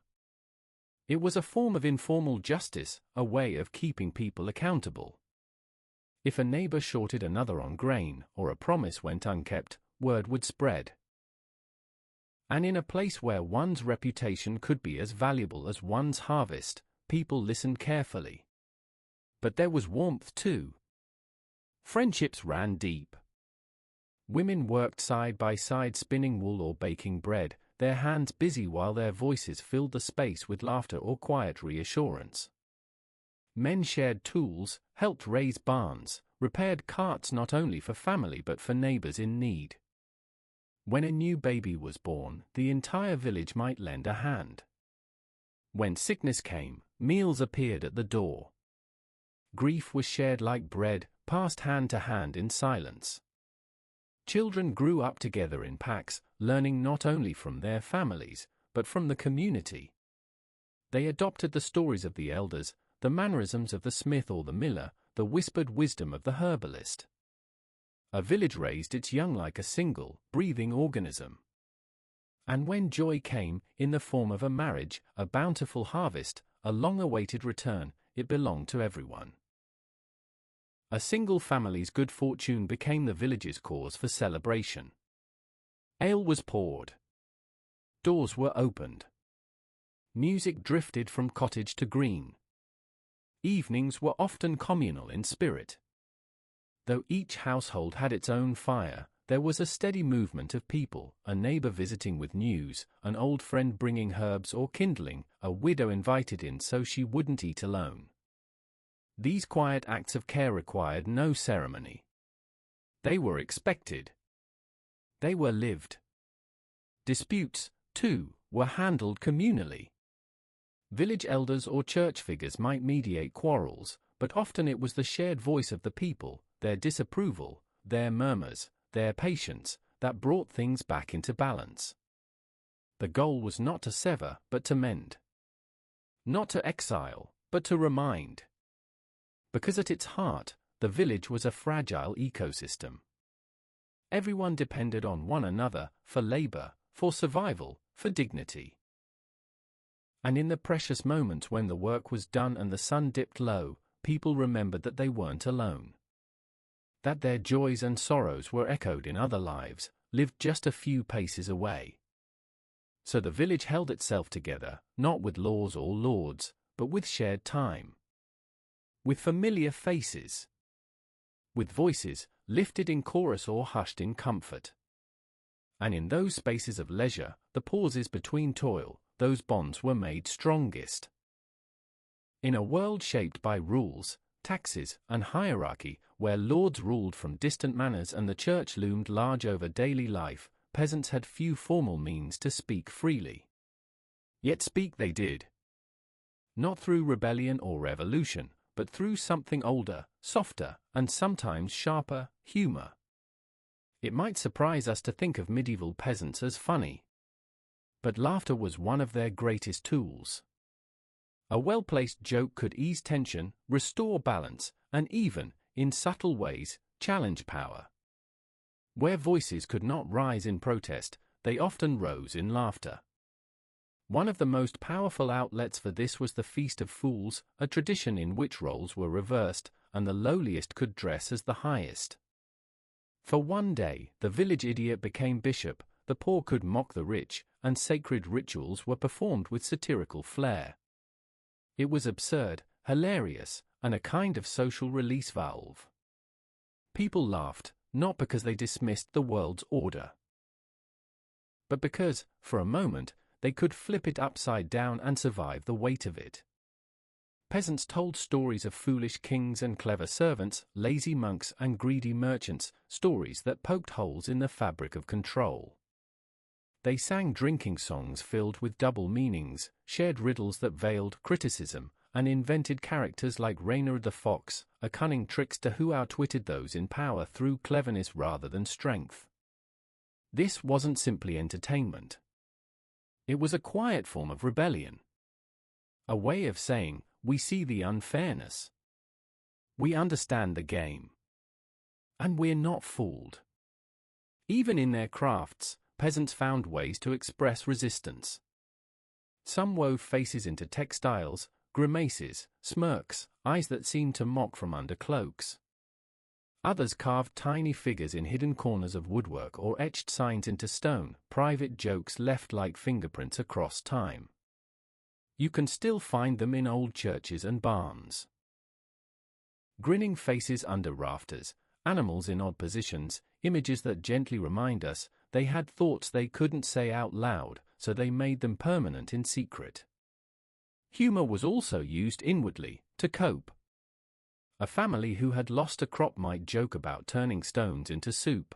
It was a form of informal justice, a way of keeping people accountable. If a neighbor shorted another on grain, or a promise went unkept, word would spread. And in a place where one's reputation could be as valuable as one's harvest, people listened carefully. But there was warmth too. Friendships ran deep. Women worked side by side spinning wool or baking bread, their hands busy while their voices filled the space with laughter or quiet reassurance. Men shared tools, helped raise barns, repaired carts not only for family but for neighbors in need. When a new baby was born, the entire village might lend a hand. When sickness came, meals appeared at the door. Grief was shared like bread, passed hand to hand in silence. Children grew up together in packs, learning not only from their families, but from the community. They adopted the stories of the elders, the mannerisms of the smith or the miller, the whispered wisdom of the herbalist. A village raised its young like a single, breathing organism. And when joy came, in the form of a marriage, a bountiful harvest, a long-awaited return, it belonged to everyone. A single family's good fortune became the village's cause for celebration. Ale was poured. Doors were opened. Music drifted from cottage to green. Evenings were often communal in spirit. Though each household had its own fire, there was a steady movement of people, a neighbor visiting with news, an old friend bringing herbs or kindling, a widow invited in so she wouldn't eat alone. These quiet acts of care required no ceremony. They were expected. They were lived. Disputes, too, were handled communally. Village elders or church figures might mediate quarrels, but often it was the shared voice of the people, their disapproval, their murmurs, their patience, that brought things back into balance. The goal was not to sever, but to mend. Not to exile, but to remind. Because at its heart, the village was a fragile ecosystem. Everyone depended on one another, for labor, for survival, for dignity. And in the precious moments when the work was done and the sun dipped low, people remembered that they weren't alone. That their joys and sorrows were echoed in other lives, lived just a few paces away. So the village held itself together, not with laws or lords, but with shared time. With familiar faces. With voices, lifted in chorus or hushed in comfort. And in those spaces of leisure, the pauses between toil, those bonds were made strongest. In a world shaped by rules, taxes, and hierarchy, where lords ruled from distant manors and the church loomed large over daily life, peasants had few formal means to speak freely. Yet speak they did. Not through rebellion or revolution, but through something older, softer, and sometimes sharper, humor. It might surprise us to think of medieval peasants as funny. But laughter was one of their greatest tools. A well-placed joke could ease tension, restore balance, and even, in subtle ways, challenge power. Where voices could not rise in protest, they often rose in laughter. One of the most powerful outlets for this was the Feast of Fools, a tradition in which roles were reversed, and the lowliest could dress as the highest. For one day, the village idiot became bishop, the poor could mock the rich, and sacred rituals were performed with satirical flair. It was absurd, hilarious, and a kind of social release valve. People laughed, not because they dismissed the world's order, but because, for a moment, they could flip it upside down and survive the weight of it. Peasants told stories of foolish kings and clever servants, lazy monks and greedy merchants, stories that poked holes in the fabric of control. They sang drinking songs filled with double meanings, shared riddles that veiled criticism, and invented characters like Reynard the Fox, a cunning trickster who outwitted those in power through cleverness rather than strength. This wasn't simply entertainment. It was a quiet form of rebellion. A way of saying, we see the unfairness. We understand the game. And we're not fooled. Even in their crafts, peasants found ways to express resistance. Some wove faces into textiles, grimaces, smirks, eyes that seemed to mock from under cloaks. Others carved tiny figures in hidden corners of woodwork or etched signs into stone, private jokes left like fingerprints across time. You can still find them in old churches and barns. Grinning faces under rafters, animals in odd positions, images that gently remind us they had thoughts they couldn't say out loud, so they made them permanent in secret. Humor was also used inwardly, to cope. A family who had lost a crop might joke about turning stones into soup.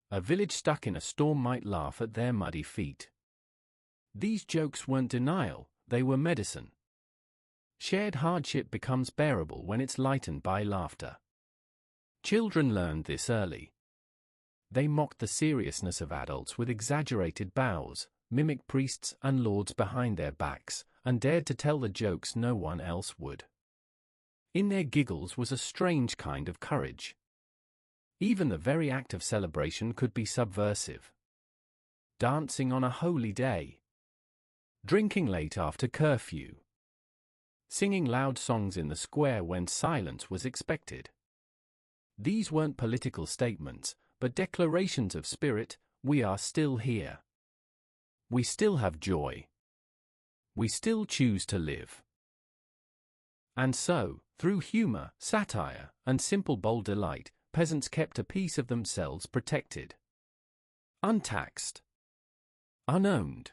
A village stuck in a storm might laugh at their muddy feet. These jokes weren't denial, they were medicine. Shared hardship becomes bearable when it's lightened by laughter. Children learned this early. They mocked the seriousness of adults with exaggerated bows, mimicked priests and lords behind their backs, and dared to tell the jokes no one else would. In their giggles was a strange kind of courage. Even the very act of celebration could be subversive. Dancing on a holy day. Drinking late after curfew. Singing loud songs in the square when silence was expected. These weren't political statements, but declarations of spirit. We are still here. We still have joy. We still choose to live. And so, through humor, satire, and simple bold delight, peasants kept a piece of themselves protected. Untaxed. Unowned.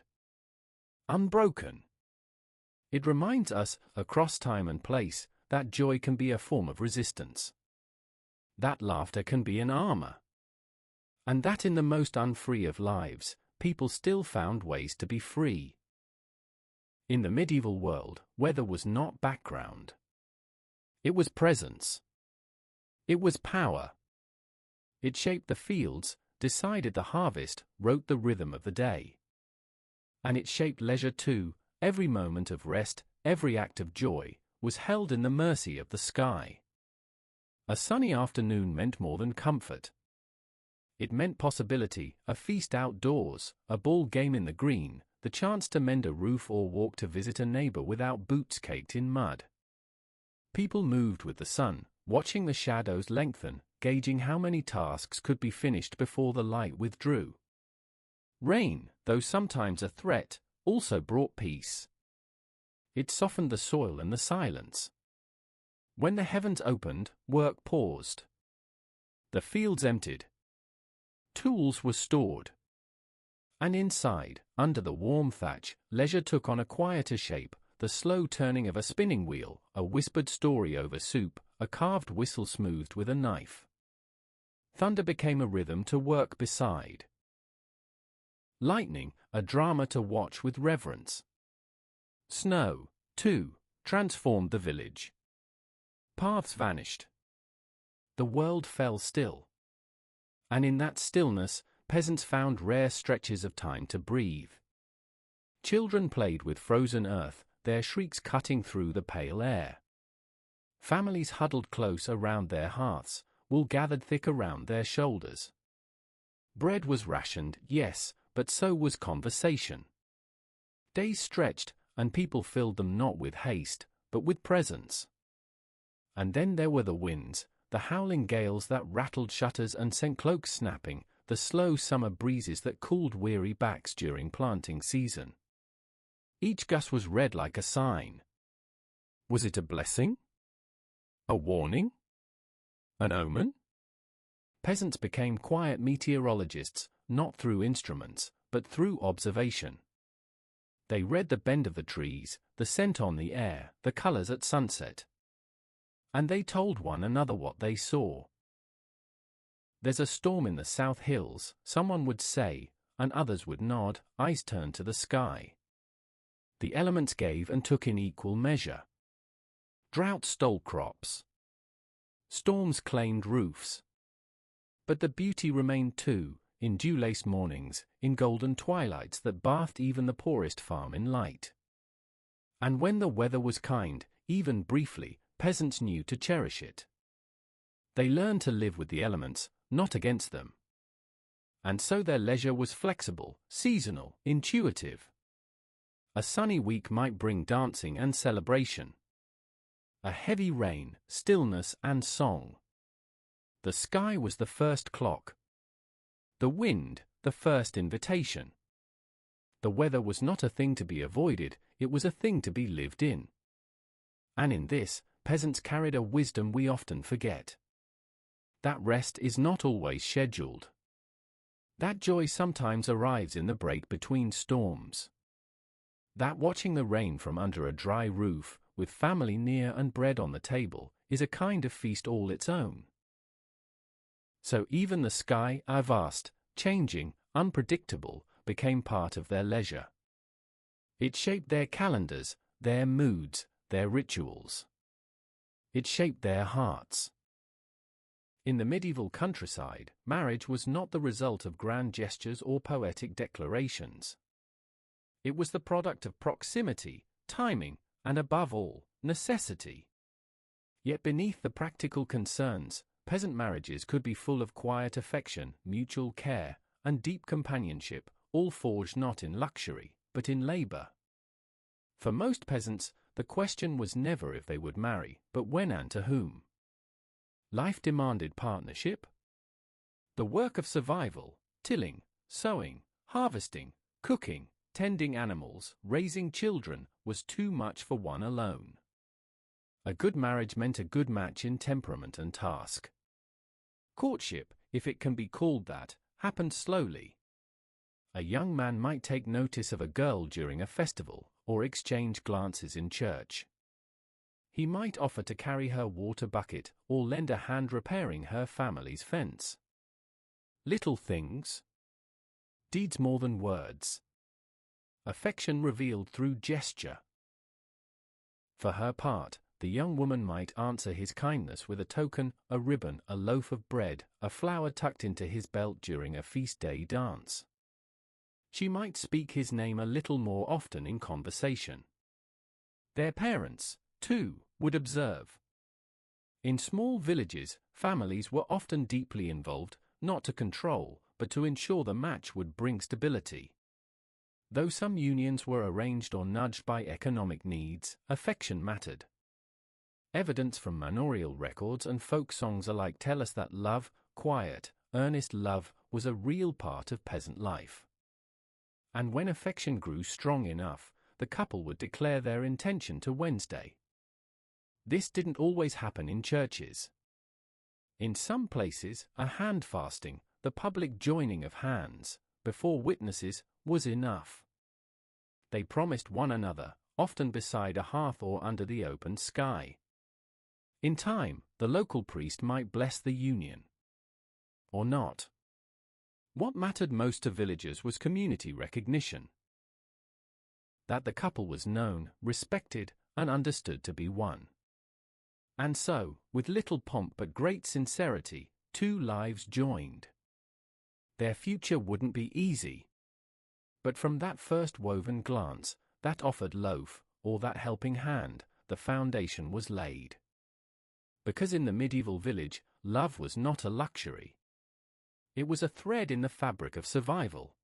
Unbroken. It reminds us, across time and place, that joy can be a form of resistance. That laughter can be an armor. And that in the most unfree of lives, people still found ways to be free. In the medieval world, weather was not background. It was presence. It was power. It shaped the fields, decided the harvest, wrote the rhythm of the day. And it shaped leisure too. Every moment of rest, every act of joy, was held in the mercy of the sky. A sunny afternoon meant more than comfort. It meant possibility, a feast outdoors, a ball game in the green, the chance to mend a roof or walk to visit a neighbor without boots caked in mud. People moved with the sun, watching the shadows lengthen, gauging how many tasks could be finished before the light withdrew. Rain, though sometimes a threat, also brought peace. It softened the soil and the silence. When the heavens opened, work paused. The fields emptied. Tools were stored. And inside, under the warm thatch, leisure took on a quieter shape, the slow turning of a spinning wheel, a whispered story over soup, a carved whistle smoothed with a knife. Thunder became a rhythm to work beside. Lightning, a drama to watch with reverence. Snow, too, transformed the village. Paths vanished. The world fell still. And in that stillness, peasants found rare stretches of time to breathe. Children played with frozen earth, their shrieks cutting through the pale air. Families huddled close around their hearths, wool gathered thick around their shoulders. Bread was rationed, yes, but so was conversation. Days stretched, and people filled them not with haste, but with presence. And then there were the winds, the howling gales that rattled shutters and sent cloaks snapping, the slow summer breezes that cooled weary backs during planting season. Each gust was read like a sign. Was it a blessing? A warning? An omen? Peasants became quiet meteorologists, not through instruments, but through observation. They read the bend of the trees, the scent on the air, the colors at sunset. And they told one another what they saw. There's a storm in the South Hills, someone would say, and others would nod, eyes turned to the sky. The elements gave and took in equal measure. Drought stole crops. Storms claimed roofs. But the beauty remained too, in dew-laced mornings, in golden twilights that bathed even the poorest farm in light. And when the weather was kind, even briefly, peasants knew to cherish it. They learned to live with the elements, not against them. And so their leisure was flexible, seasonal, intuitive. A sunny week might bring dancing and celebration. A heavy rain, stillness and song. The sky was the first clock. The wind, the first invitation. The weather was not a thing to be avoided, it was a thing to be lived in. And in this, peasants carried a wisdom we often forget. That rest is not always scheduled. That joy sometimes arrives in the break between storms. That watching the rain from under a dry roof, with family near and bread on the table, is a kind of feast all its own. So even the sky, vast, changing, unpredictable, became part of their leisure. It shaped their calendars, their moods, their rituals. It shaped their hearts. In the medieval countryside, marriage was not the result of grand gestures or poetic declarations. It was the product of proximity, timing, and above all, necessity. Yet beneath the practical concerns, peasant marriages could be full of quiet affection, mutual care, and deep companionship, all forged not in luxury, but in labor. For most peasants, the question was never if they would marry, but when and to whom. Life demanded partnership. The work of survival, tilling, sowing, harvesting, cooking, tending animals, raising children, was too much for one alone. A good marriage meant a good match in temperament and task. Courtship, if it can be called that, happened slowly. A young man might take notice of a girl during a festival, or exchange glances in church. He might offer to carry her water bucket, or lend a hand repairing her family's fence. Little things. Deeds more than words. Affection revealed through gesture. For her part, the young woman might answer his kindness with a token, a ribbon, a loaf of bread, a flower tucked into his belt during a feast day dance. She might speak his name a little more often in conversation. Their parents, too, would observe. In small villages, families were often deeply involved, not to control, but to ensure the match would bring stability. Though some unions were arranged or nudged by economic needs, affection mattered. Evidence from manorial records and folk songs alike tell us that love, quiet, earnest love, was a real part of peasant life. And when affection grew strong enough, the couple would declare their intention to Wednesday. This didn't always happen in churches. In some places, a hand fasting, the public joining of hands, before witnesses, was enough. They promised one another, often beside a hearth or under the open sky. In time, the local priest might bless the union. Or not. What mattered most to villagers was community recognition. That the couple was known, respected, and understood to be one. And so, with little pomp but great sincerity, two lives joined. Their future wouldn't be easy. But from that first woven glance, that offered loaf, or that helping hand, the foundation was laid. Because in the medieval village, love was not a luxury. It was a thread in the fabric of survival.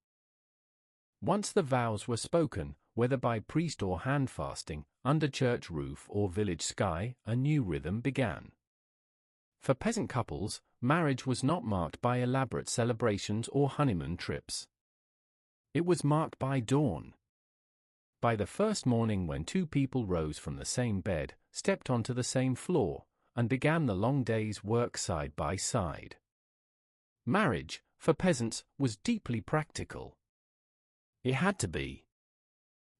Once the vows were spoken, whether by priest or hand fasting, under church roof or village sky, a new rhythm began. For peasant couples, marriage was not marked by elaborate celebrations or honeymoon trips. It was marked by dawn. By the first morning when two people rose from the same bed, stepped onto the same floor, and began the long day's work side by side. Marriage, for peasants, was deeply practical. It had to be.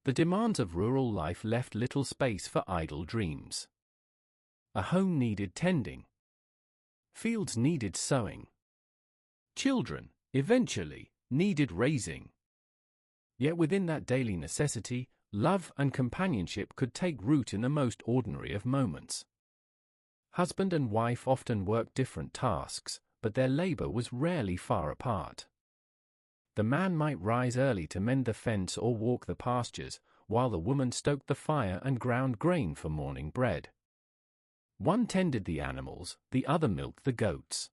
The demands of rural life left little space for idle dreams. A home needed tending. Fields needed sowing. Children, eventually, needed raising. Yet within that daily necessity, love and companionship could take root in the most ordinary of moments. Husband and wife often worked different tasks, but their labor was rarely far apart. The man might rise early to mend the fence or walk the pastures, while the woman stoked the fire and ground grain for morning bread. One tended the animals, the other milked the goats.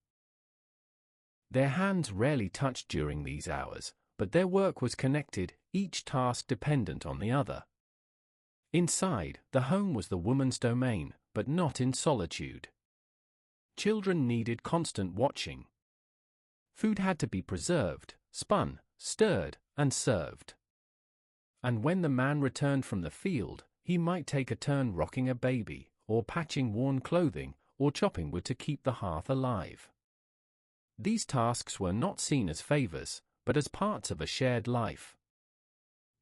Their hands rarely touched during these hours, but their work was connected, each task dependent on the other. Inside, the home was the woman's domain, but not in solitude. Children needed constant watching. Food had to be preserved, spun, stirred, and served. And when the man returned from the field, he might take a turn rocking a baby, or patching worn clothing, or chopping wood to keep the hearth alive. These tasks were not seen as favors, but as parts of a shared life.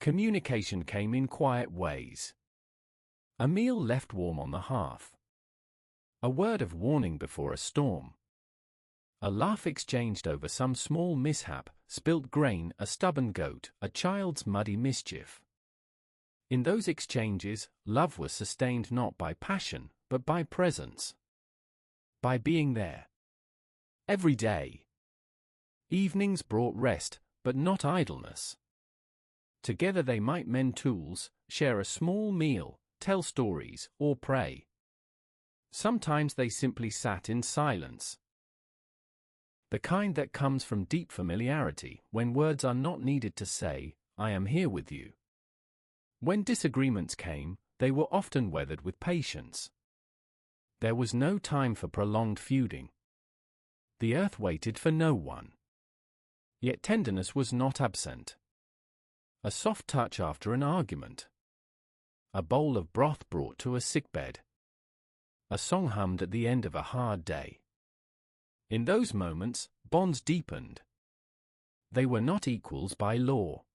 Communication came in quiet ways. A meal left warm on the hearth. A word of warning before a storm. A laugh exchanged over some small mishap, spilt grain, a stubborn goat, a child's muddy mischief. In those exchanges, love was sustained not by passion, but by presence. By being there. Every day. Evenings brought rest, but not idleness. Together they might mend tools, share a small meal, tell stories, or pray. Sometimes they simply sat in silence. The kind that comes from deep familiarity, when words are not needed to say, "I am here with you." When disagreements came, they were often weathered with patience. There was no time for prolonged feuding. The earth waited for no one. Yet tenderness was not absent. A soft touch after an argument. A bowl of broth brought to a sickbed. A song hummed at the end of a hard day. In those moments, bonds deepened. They were not equals by law.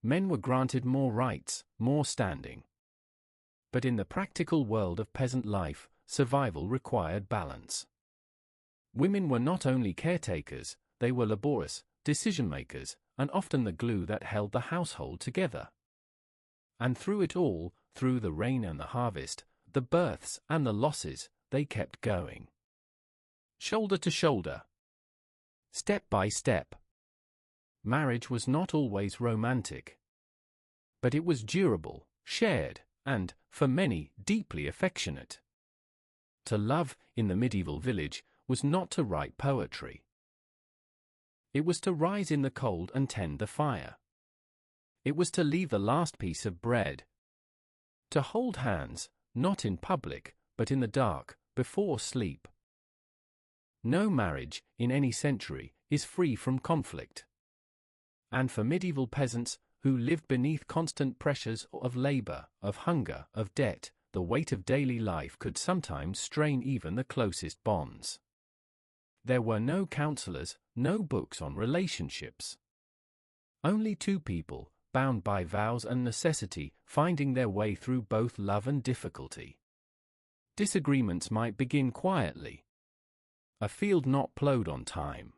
Men were granted more rights, more standing. But in the practical world of peasant life, survival required balance. Women were not only caretakers, they were laborious, decision-makers, and often the glue that held the household together. And through it all, through the rain and the harvest, the births and the losses, they kept going. Shoulder to shoulder. Step by step. Marriage was not always romantic. But it was durable, shared, and, for many, deeply affectionate. To love, in the medieval village, was not to write poetry. It was to rise in the cold and tend the fire. It was to leave the last piece of bread. To hold hands, not in public, but in the dark, before sleep. No marriage, in any century, is free from conflict. And for medieval peasants, who lived beneath constant pressures of labor, of hunger, of debt, the weight of daily life could sometimes strain even the closest bonds. There were no counselors, no books on relationships. Only two people, bound by vows and necessity, finding their way through both love and difficulty. Disagreements might begin quietly. A field not plowed on time.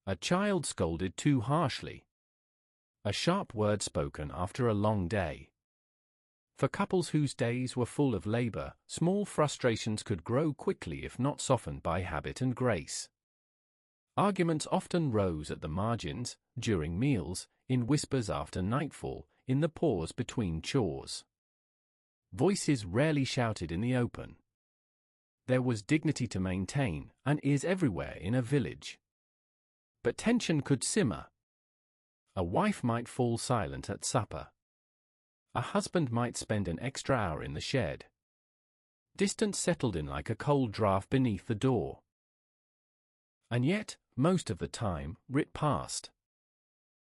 A child scolded too harshly. A sharp word spoken after a long day. For couples whose days were full of labor, small frustrations could grow quickly if not softened by habit and grace. Arguments often rose at the margins, during meals, in whispers after nightfall, in the pause between chores. Voices rarely shouted in the open. There was dignity to maintain, and is everywhere in a village. But tension could simmer. A wife might fall silent at supper. A husband might spend an extra hour in the shed. Distance settled in like a cold draft beneath the door. And yet, most of the time, writ passed.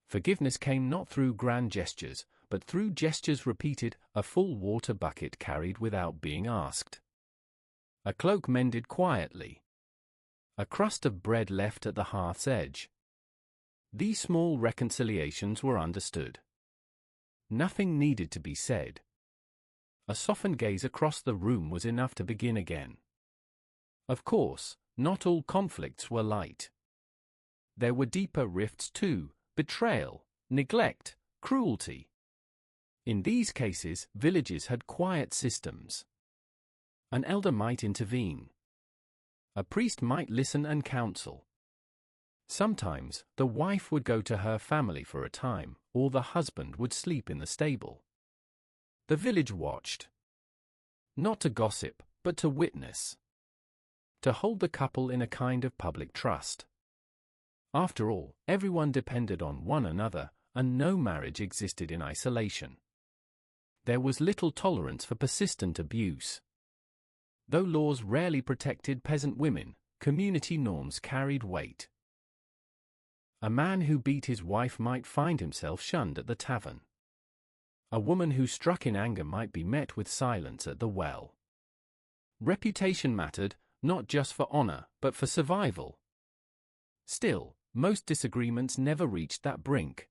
Forgiveness came not through grand gestures, but through gestures repeated, a full water bucket carried without being asked. A cloak mended quietly. A crust of bread left at the hearth's edge. These small reconciliations were understood. Nothing needed to be said. A softened gaze across the room was enough to begin again. Of course, not all conflicts were light. There were deeper rifts too, betrayal, neglect, cruelty. In these cases, villages had quiet systems. An elder might intervene. A priest might listen and counsel. Sometimes, the wife would go to her family for a time, or the husband would sleep in the stable. The village watched. Not to gossip, but to witness. To hold the couple in a kind of public trust. After all, everyone depended on one another, and no marriage existed in isolation. There was little tolerance for persistent abuse. Though laws rarely protected peasant women, community norms carried weight. A man who beat his wife might find himself shunned at the tavern. A woman who struck in anger might be met with silence at the well. Reputation mattered, not just for honor, but for survival. Still, most disagreements never reached that brink.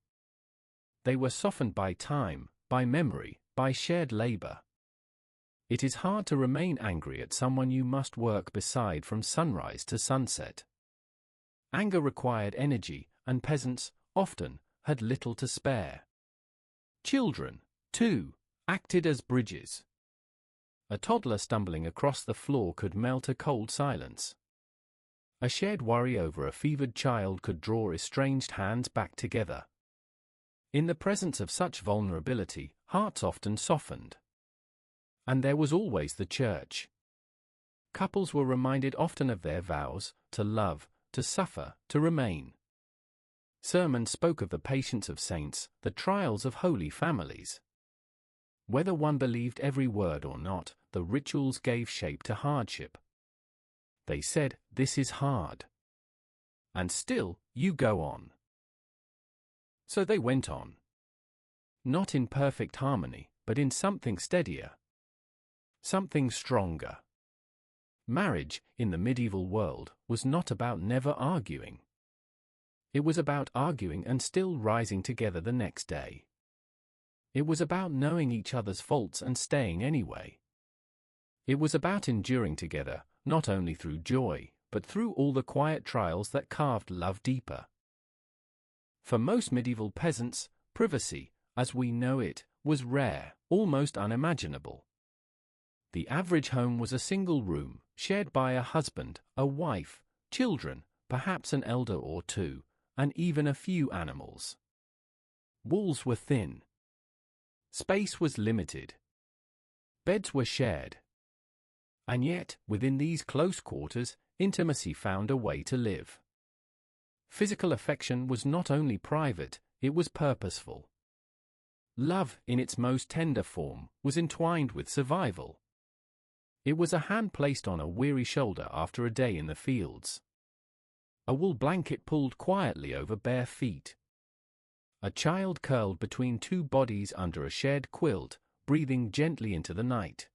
They were softened by time, by memory, by shared labor. It is hard to remain angry at someone you must work beside from sunrise to sunset. Anger required energy, and peasants, often, had little to spare. Children, too, acted as bridges. A toddler stumbling across the floor could melt a cold silence. A shared worry over a fevered child could draw estranged hands back together. In the presence of such vulnerability, hearts often softened. And there was always the church. Couples were reminded often of their vows, to love, to suffer, to remain. Sermons spoke of the patience of saints, the trials of holy families. Whether one believed every word or not, the rituals gave shape to hardship. They said, "This is hard. And still, you go on." So they went on. Not in perfect harmony, but in something steadier. Something stronger. Marriage, in the medieval world, was not about never arguing. It was about arguing and still rising together the next day. It was about knowing each other's faults and staying anyway. It was about enduring together, not only through joy, but through all the quiet trials that carved love deeper. For most medieval peasants, privacy, as we know it, was rare, almost unimaginable. The average home was a single room, shared by a husband, a wife, children, perhaps an elder or two, and even a few animals. Walls were thin. Space was limited. Beds were shared. And yet, within these close quarters, intimacy found a way to live. Physical affection was not only private, it was purposeful. Love, in its most tender form, was entwined with survival. It was a hand placed on a weary shoulder after a day in the fields. A wool blanket pulled quietly over bare feet. A child curled between two bodies under a shared quilt, breathing gently into the night.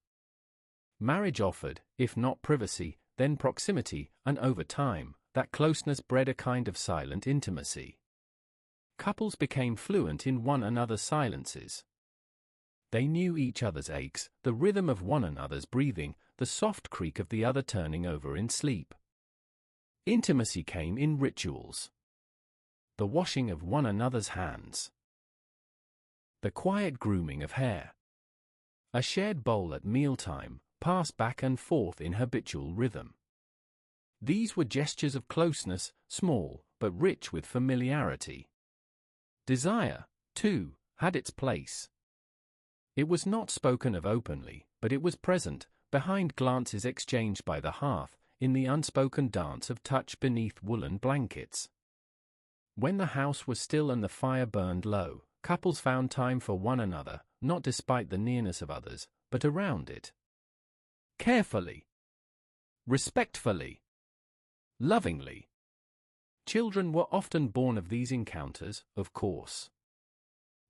Marriage offered, if not privacy, then proximity, and over time, that closeness bred a kind of silent intimacy. Couples became fluent in one another's silences. They knew each other's aches, the rhythm of one another's breathing, the soft creak of the other turning over in sleep. Intimacy came in rituals. The washing of one another's hands. The quiet grooming of hair. A shared bowl at mealtime, passed back and forth in habitual rhythm. These were gestures of closeness, small, but rich with familiarity. Desire, too, had its place. It was not spoken of openly, but it was present, behind glances exchanged by the hearth, in the unspoken dance of touch beneath woolen blankets. When the house was still and the fire burned low, couples found time for one another, not despite the nearness of others, but around it. Carefully. Respectfully. Lovingly. Children were often born of these encounters, of course.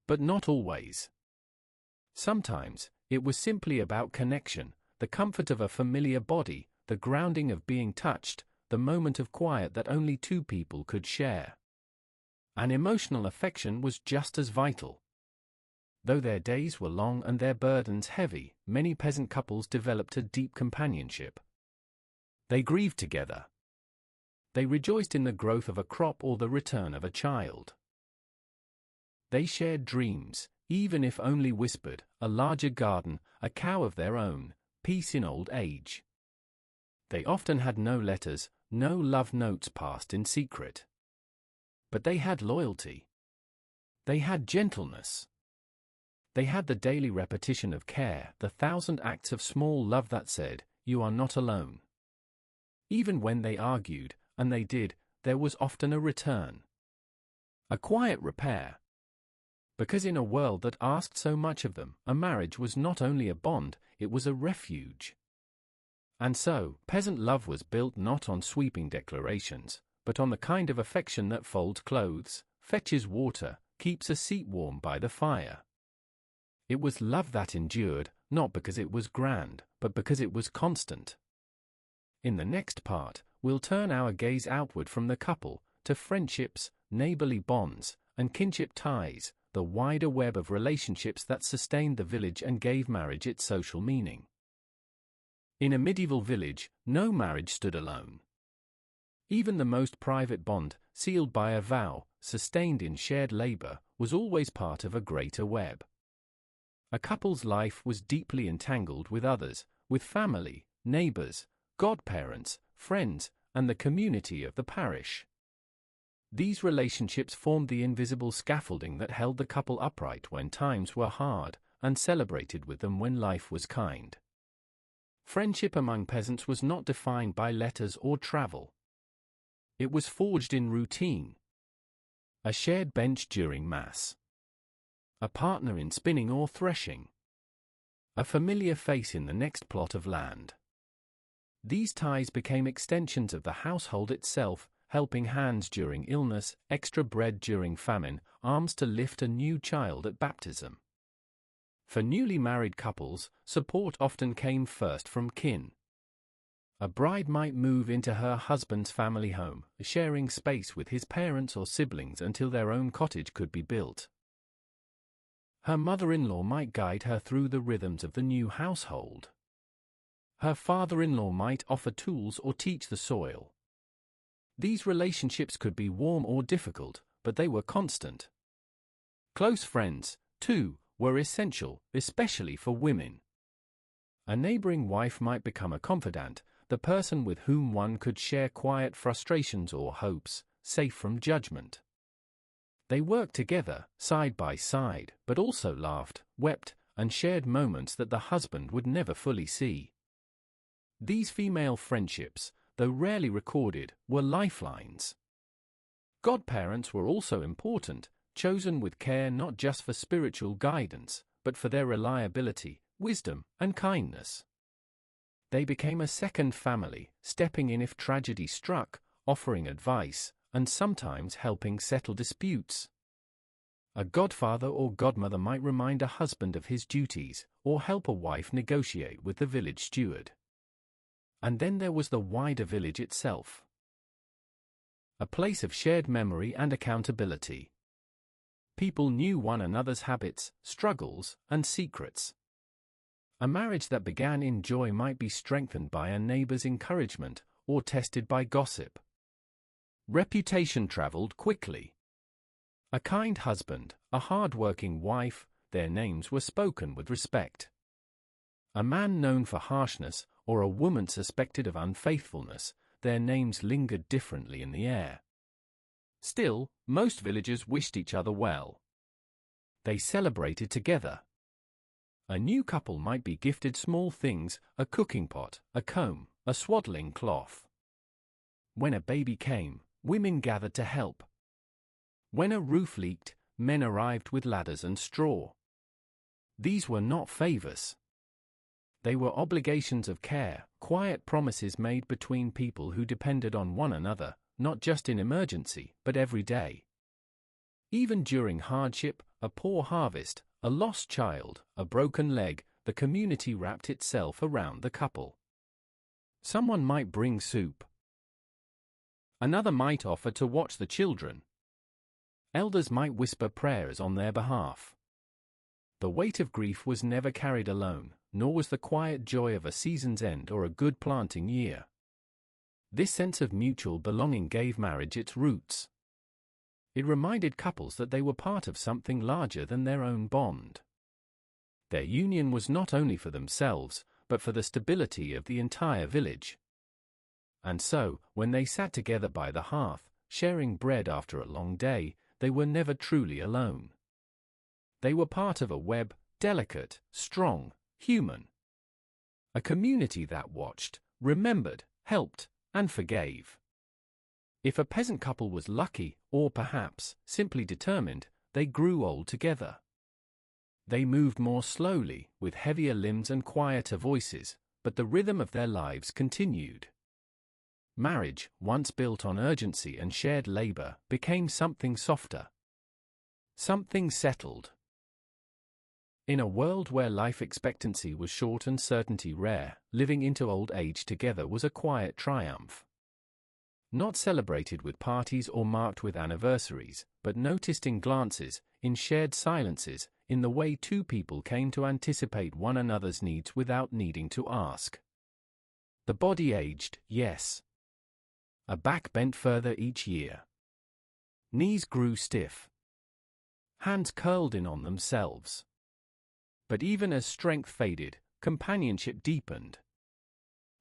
But not always. Sometimes, it was simply about connection, the comfort of a familiar body, the grounding of being touched, the moment of quiet that only two people could share. And emotional affection was just as vital. Though their days were long and their burdens heavy, many peasant couples developed a deep companionship. They grieved together. They rejoiced in the growth of a crop or the return of a child. They shared dreams, even if only whispered, a larger garden, a cow of their own, peace in old age. They often had no letters, no love notes passed in secret. But they had loyalty. They had gentleness. They had the daily repetition of care, the 1,000 acts of small love that said, "You are not alone." Even when they argued, and they did, there was often a return. A quiet repair. Because in a world that asked so much of them, a marriage was not only a bond, it was a refuge. And so, peasant love was built not on sweeping declarations, but on the kind of affection that folds clothes, fetches water, keeps a seat warm by the fire. It was love that endured, not because it was grand, but because it was constant. In the next part, we'll turn our gaze outward from the couple, to friendships, neighborly bonds, and kinship ties, the wider web of relationships that sustained the village and gave marriage its social meaning. In a medieval village, no marriage stood alone. Even the most private bond, sealed by a vow, sustained in shared labor, was always part of a greater web. A couple's life was deeply entangled with others, with family, neighbors, godparents, friends, and the community of the parish. These relationships formed the invisible scaffolding that held the couple upright when times were hard, and celebrated with them when life was kind. Friendship among peasants was not defined by letters or travel. It was forged in routine. A shared bench during Mass. A partner in spinning or threshing. A familiar face in the next plot of land. These ties became extensions of the household itself, helping hands during illness, extra bread during famine, arms to lift a new child at baptism. For newly married couples, support often came first from kin. A bride might move into her husband's family home, sharing space with his parents or siblings until their own cottage could be built. Her mother-in-law might guide her through the rhythms of the new household. Her father-in-law might offer tools or teach the soil. These relationships could be warm or difficult, but they were constant. Close friends, too, were essential, especially for women. A neighboring wife might become a confidant, the person with whom one could share quiet frustrations or hopes, safe from judgment. They worked together, side by side, but also laughed, wept, and shared moments that the husband would never fully see. These female friendships, though rarely recorded, were lifelines. Godparents were also important, chosen with care not just for spiritual guidance, but for their reliability, wisdom, and kindness. They became a second family, stepping in if tragedy struck, offering advice, and sometimes helping settle disputes. A godfather or godmother might remind a husband of his duties, or help a wife negotiate with the village steward. And then there was the wider village itself. A place of shared memory and accountability. People knew one another's habits, struggles, and secrets. A marriage that began in joy might be strengthened by a neighbor's encouragement, or tested by gossip. Reputation traveled quickly. A kind husband, a hard-working wife, their names were spoken with respect. A man known for harshness, or a woman suspected of unfaithfulness, their names lingered differently in the air. Still, most villagers wished each other well. They celebrated together. A new couple might be gifted small things, a cooking pot, a comb, a swaddling cloth. When a baby came, women gathered to help. When a roof leaked, men arrived with ladders and straw. These were not favors. They were obligations of care, quiet promises made between people who depended on one another, not just in emergency, but every day. Even during hardship, a poor harvest, a lost child, a broken leg, the community wrapped itself around the couple. Someone might bring soup. Another might offer to watch the children. Elders might whisper prayers on their behalf. The weight of grief was never carried alone, nor was the quiet joy of a season's end or a good planting year. This sense of mutual belonging gave marriage its roots. It reminded couples that they were part of something larger than their own bond. Their union was not only for themselves, but for the stability of the entire village. And so, when they sat together by the hearth, sharing bread after a long day, they were never truly alone. They were part of a web, delicate, strong, human. A community that watched, remembered, helped, and forgave. If a peasant couple was lucky, or perhaps simply determined, they grew old together. They moved more slowly, with heavier limbs and quieter voices, but the rhythm of their lives continued. Marriage, once built on urgency and shared labor, became something softer. Something settled. In a world where life expectancy was short and certainty rare, living into old age together was a quiet triumph. Not celebrated with parties or marked with anniversaries, but noticed in glances, in shared silences, in the way two people came to anticipate one another's needs without needing to ask. The body aged, yes. A back bent further each year. Knees grew stiff. Hands curled in on themselves. But even as strength faded, companionship deepened.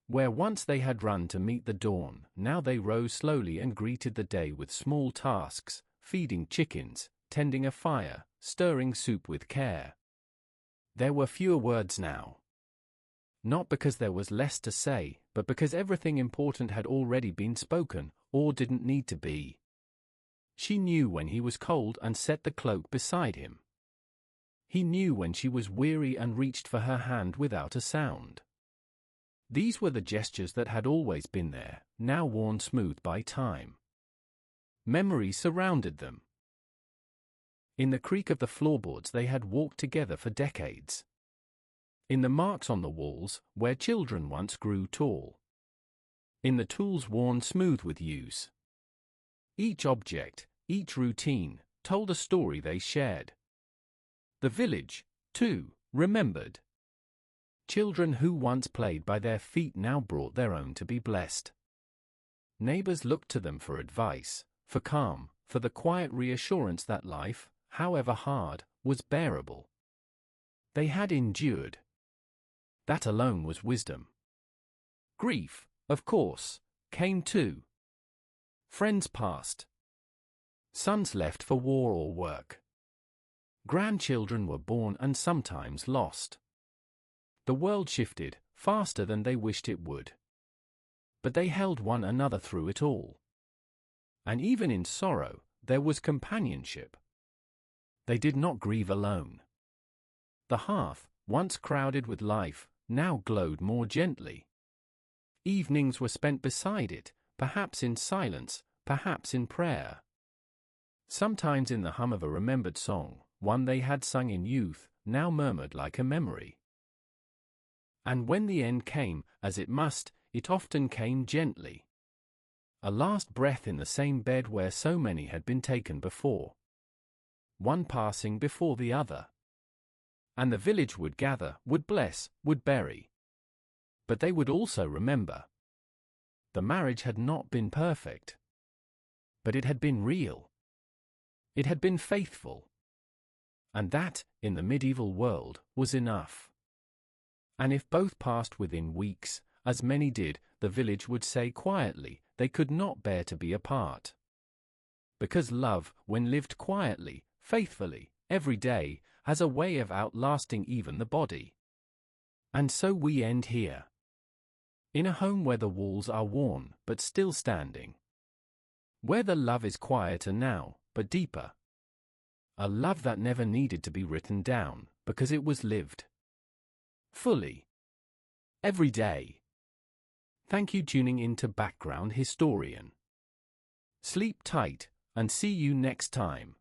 Where once they had run to meet the dawn, now they rose slowly and greeted the day with small tasks, feeding chickens, tending a fire, stirring soup with care. There were fewer words now. Not because there was less to say, but because everything important had already been spoken, or didn't need to be. She knew when he was cold and set the cloak beside him. He knew when she was weary and reached for her hand without a sound. These were the gestures that had always been there, now worn smooth by time. Memory surrounded them. In the creak of the floorboards they had walked together for decades. In the marks on the walls, where children once grew tall. In the tools worn smooth with use. Each object, each routine, told a story they shared. The village, too, remembered. Children who once played by their feet now brought their own to be blessed. Neighbors looked to them for advice, for calm, for the quiet reassurance that life, however hard, was bearable. They had endured. That alone was wisdom. Grief, of course, came too. Friends passed. Sons left for war or work. Grandchildren were born and sometimes lost. The world shifted, faster than they wished it would. But they held one another through it all. And even in sorrow, there was companionship. They did not grieve alone. The hearth, once crowded with life, now glowed more gently. Evenings were spent beside it, perhaps in silence, perhaps in prayer. Sometimes in the hum of a remembered song, one they had sung in youth, now murmured like a memory. And when the end came, as it must, it often came gently. A last breath in the same bed where so many had been taken before. One passing before the other. And the village would gather, would bless, would bury. But they would also remember. The marriage had not been perfect. But it had been real. It had been faithful. And that, in the medieval world, was enough. And if both passed within weeks, as many did, the village would say quietly, they could not bear to be apart. Because love, when lived quietly, faithfully, every day, has a way of outlasting even the body. And so we end here. In a home where the walls are worn, but still standing. Where the love is quieter now, but deeper. A love that never needed to be written down, because it was lived. Fully. Every day. Thank you tuning in to Background Historian. Sleep tight, and see you next time.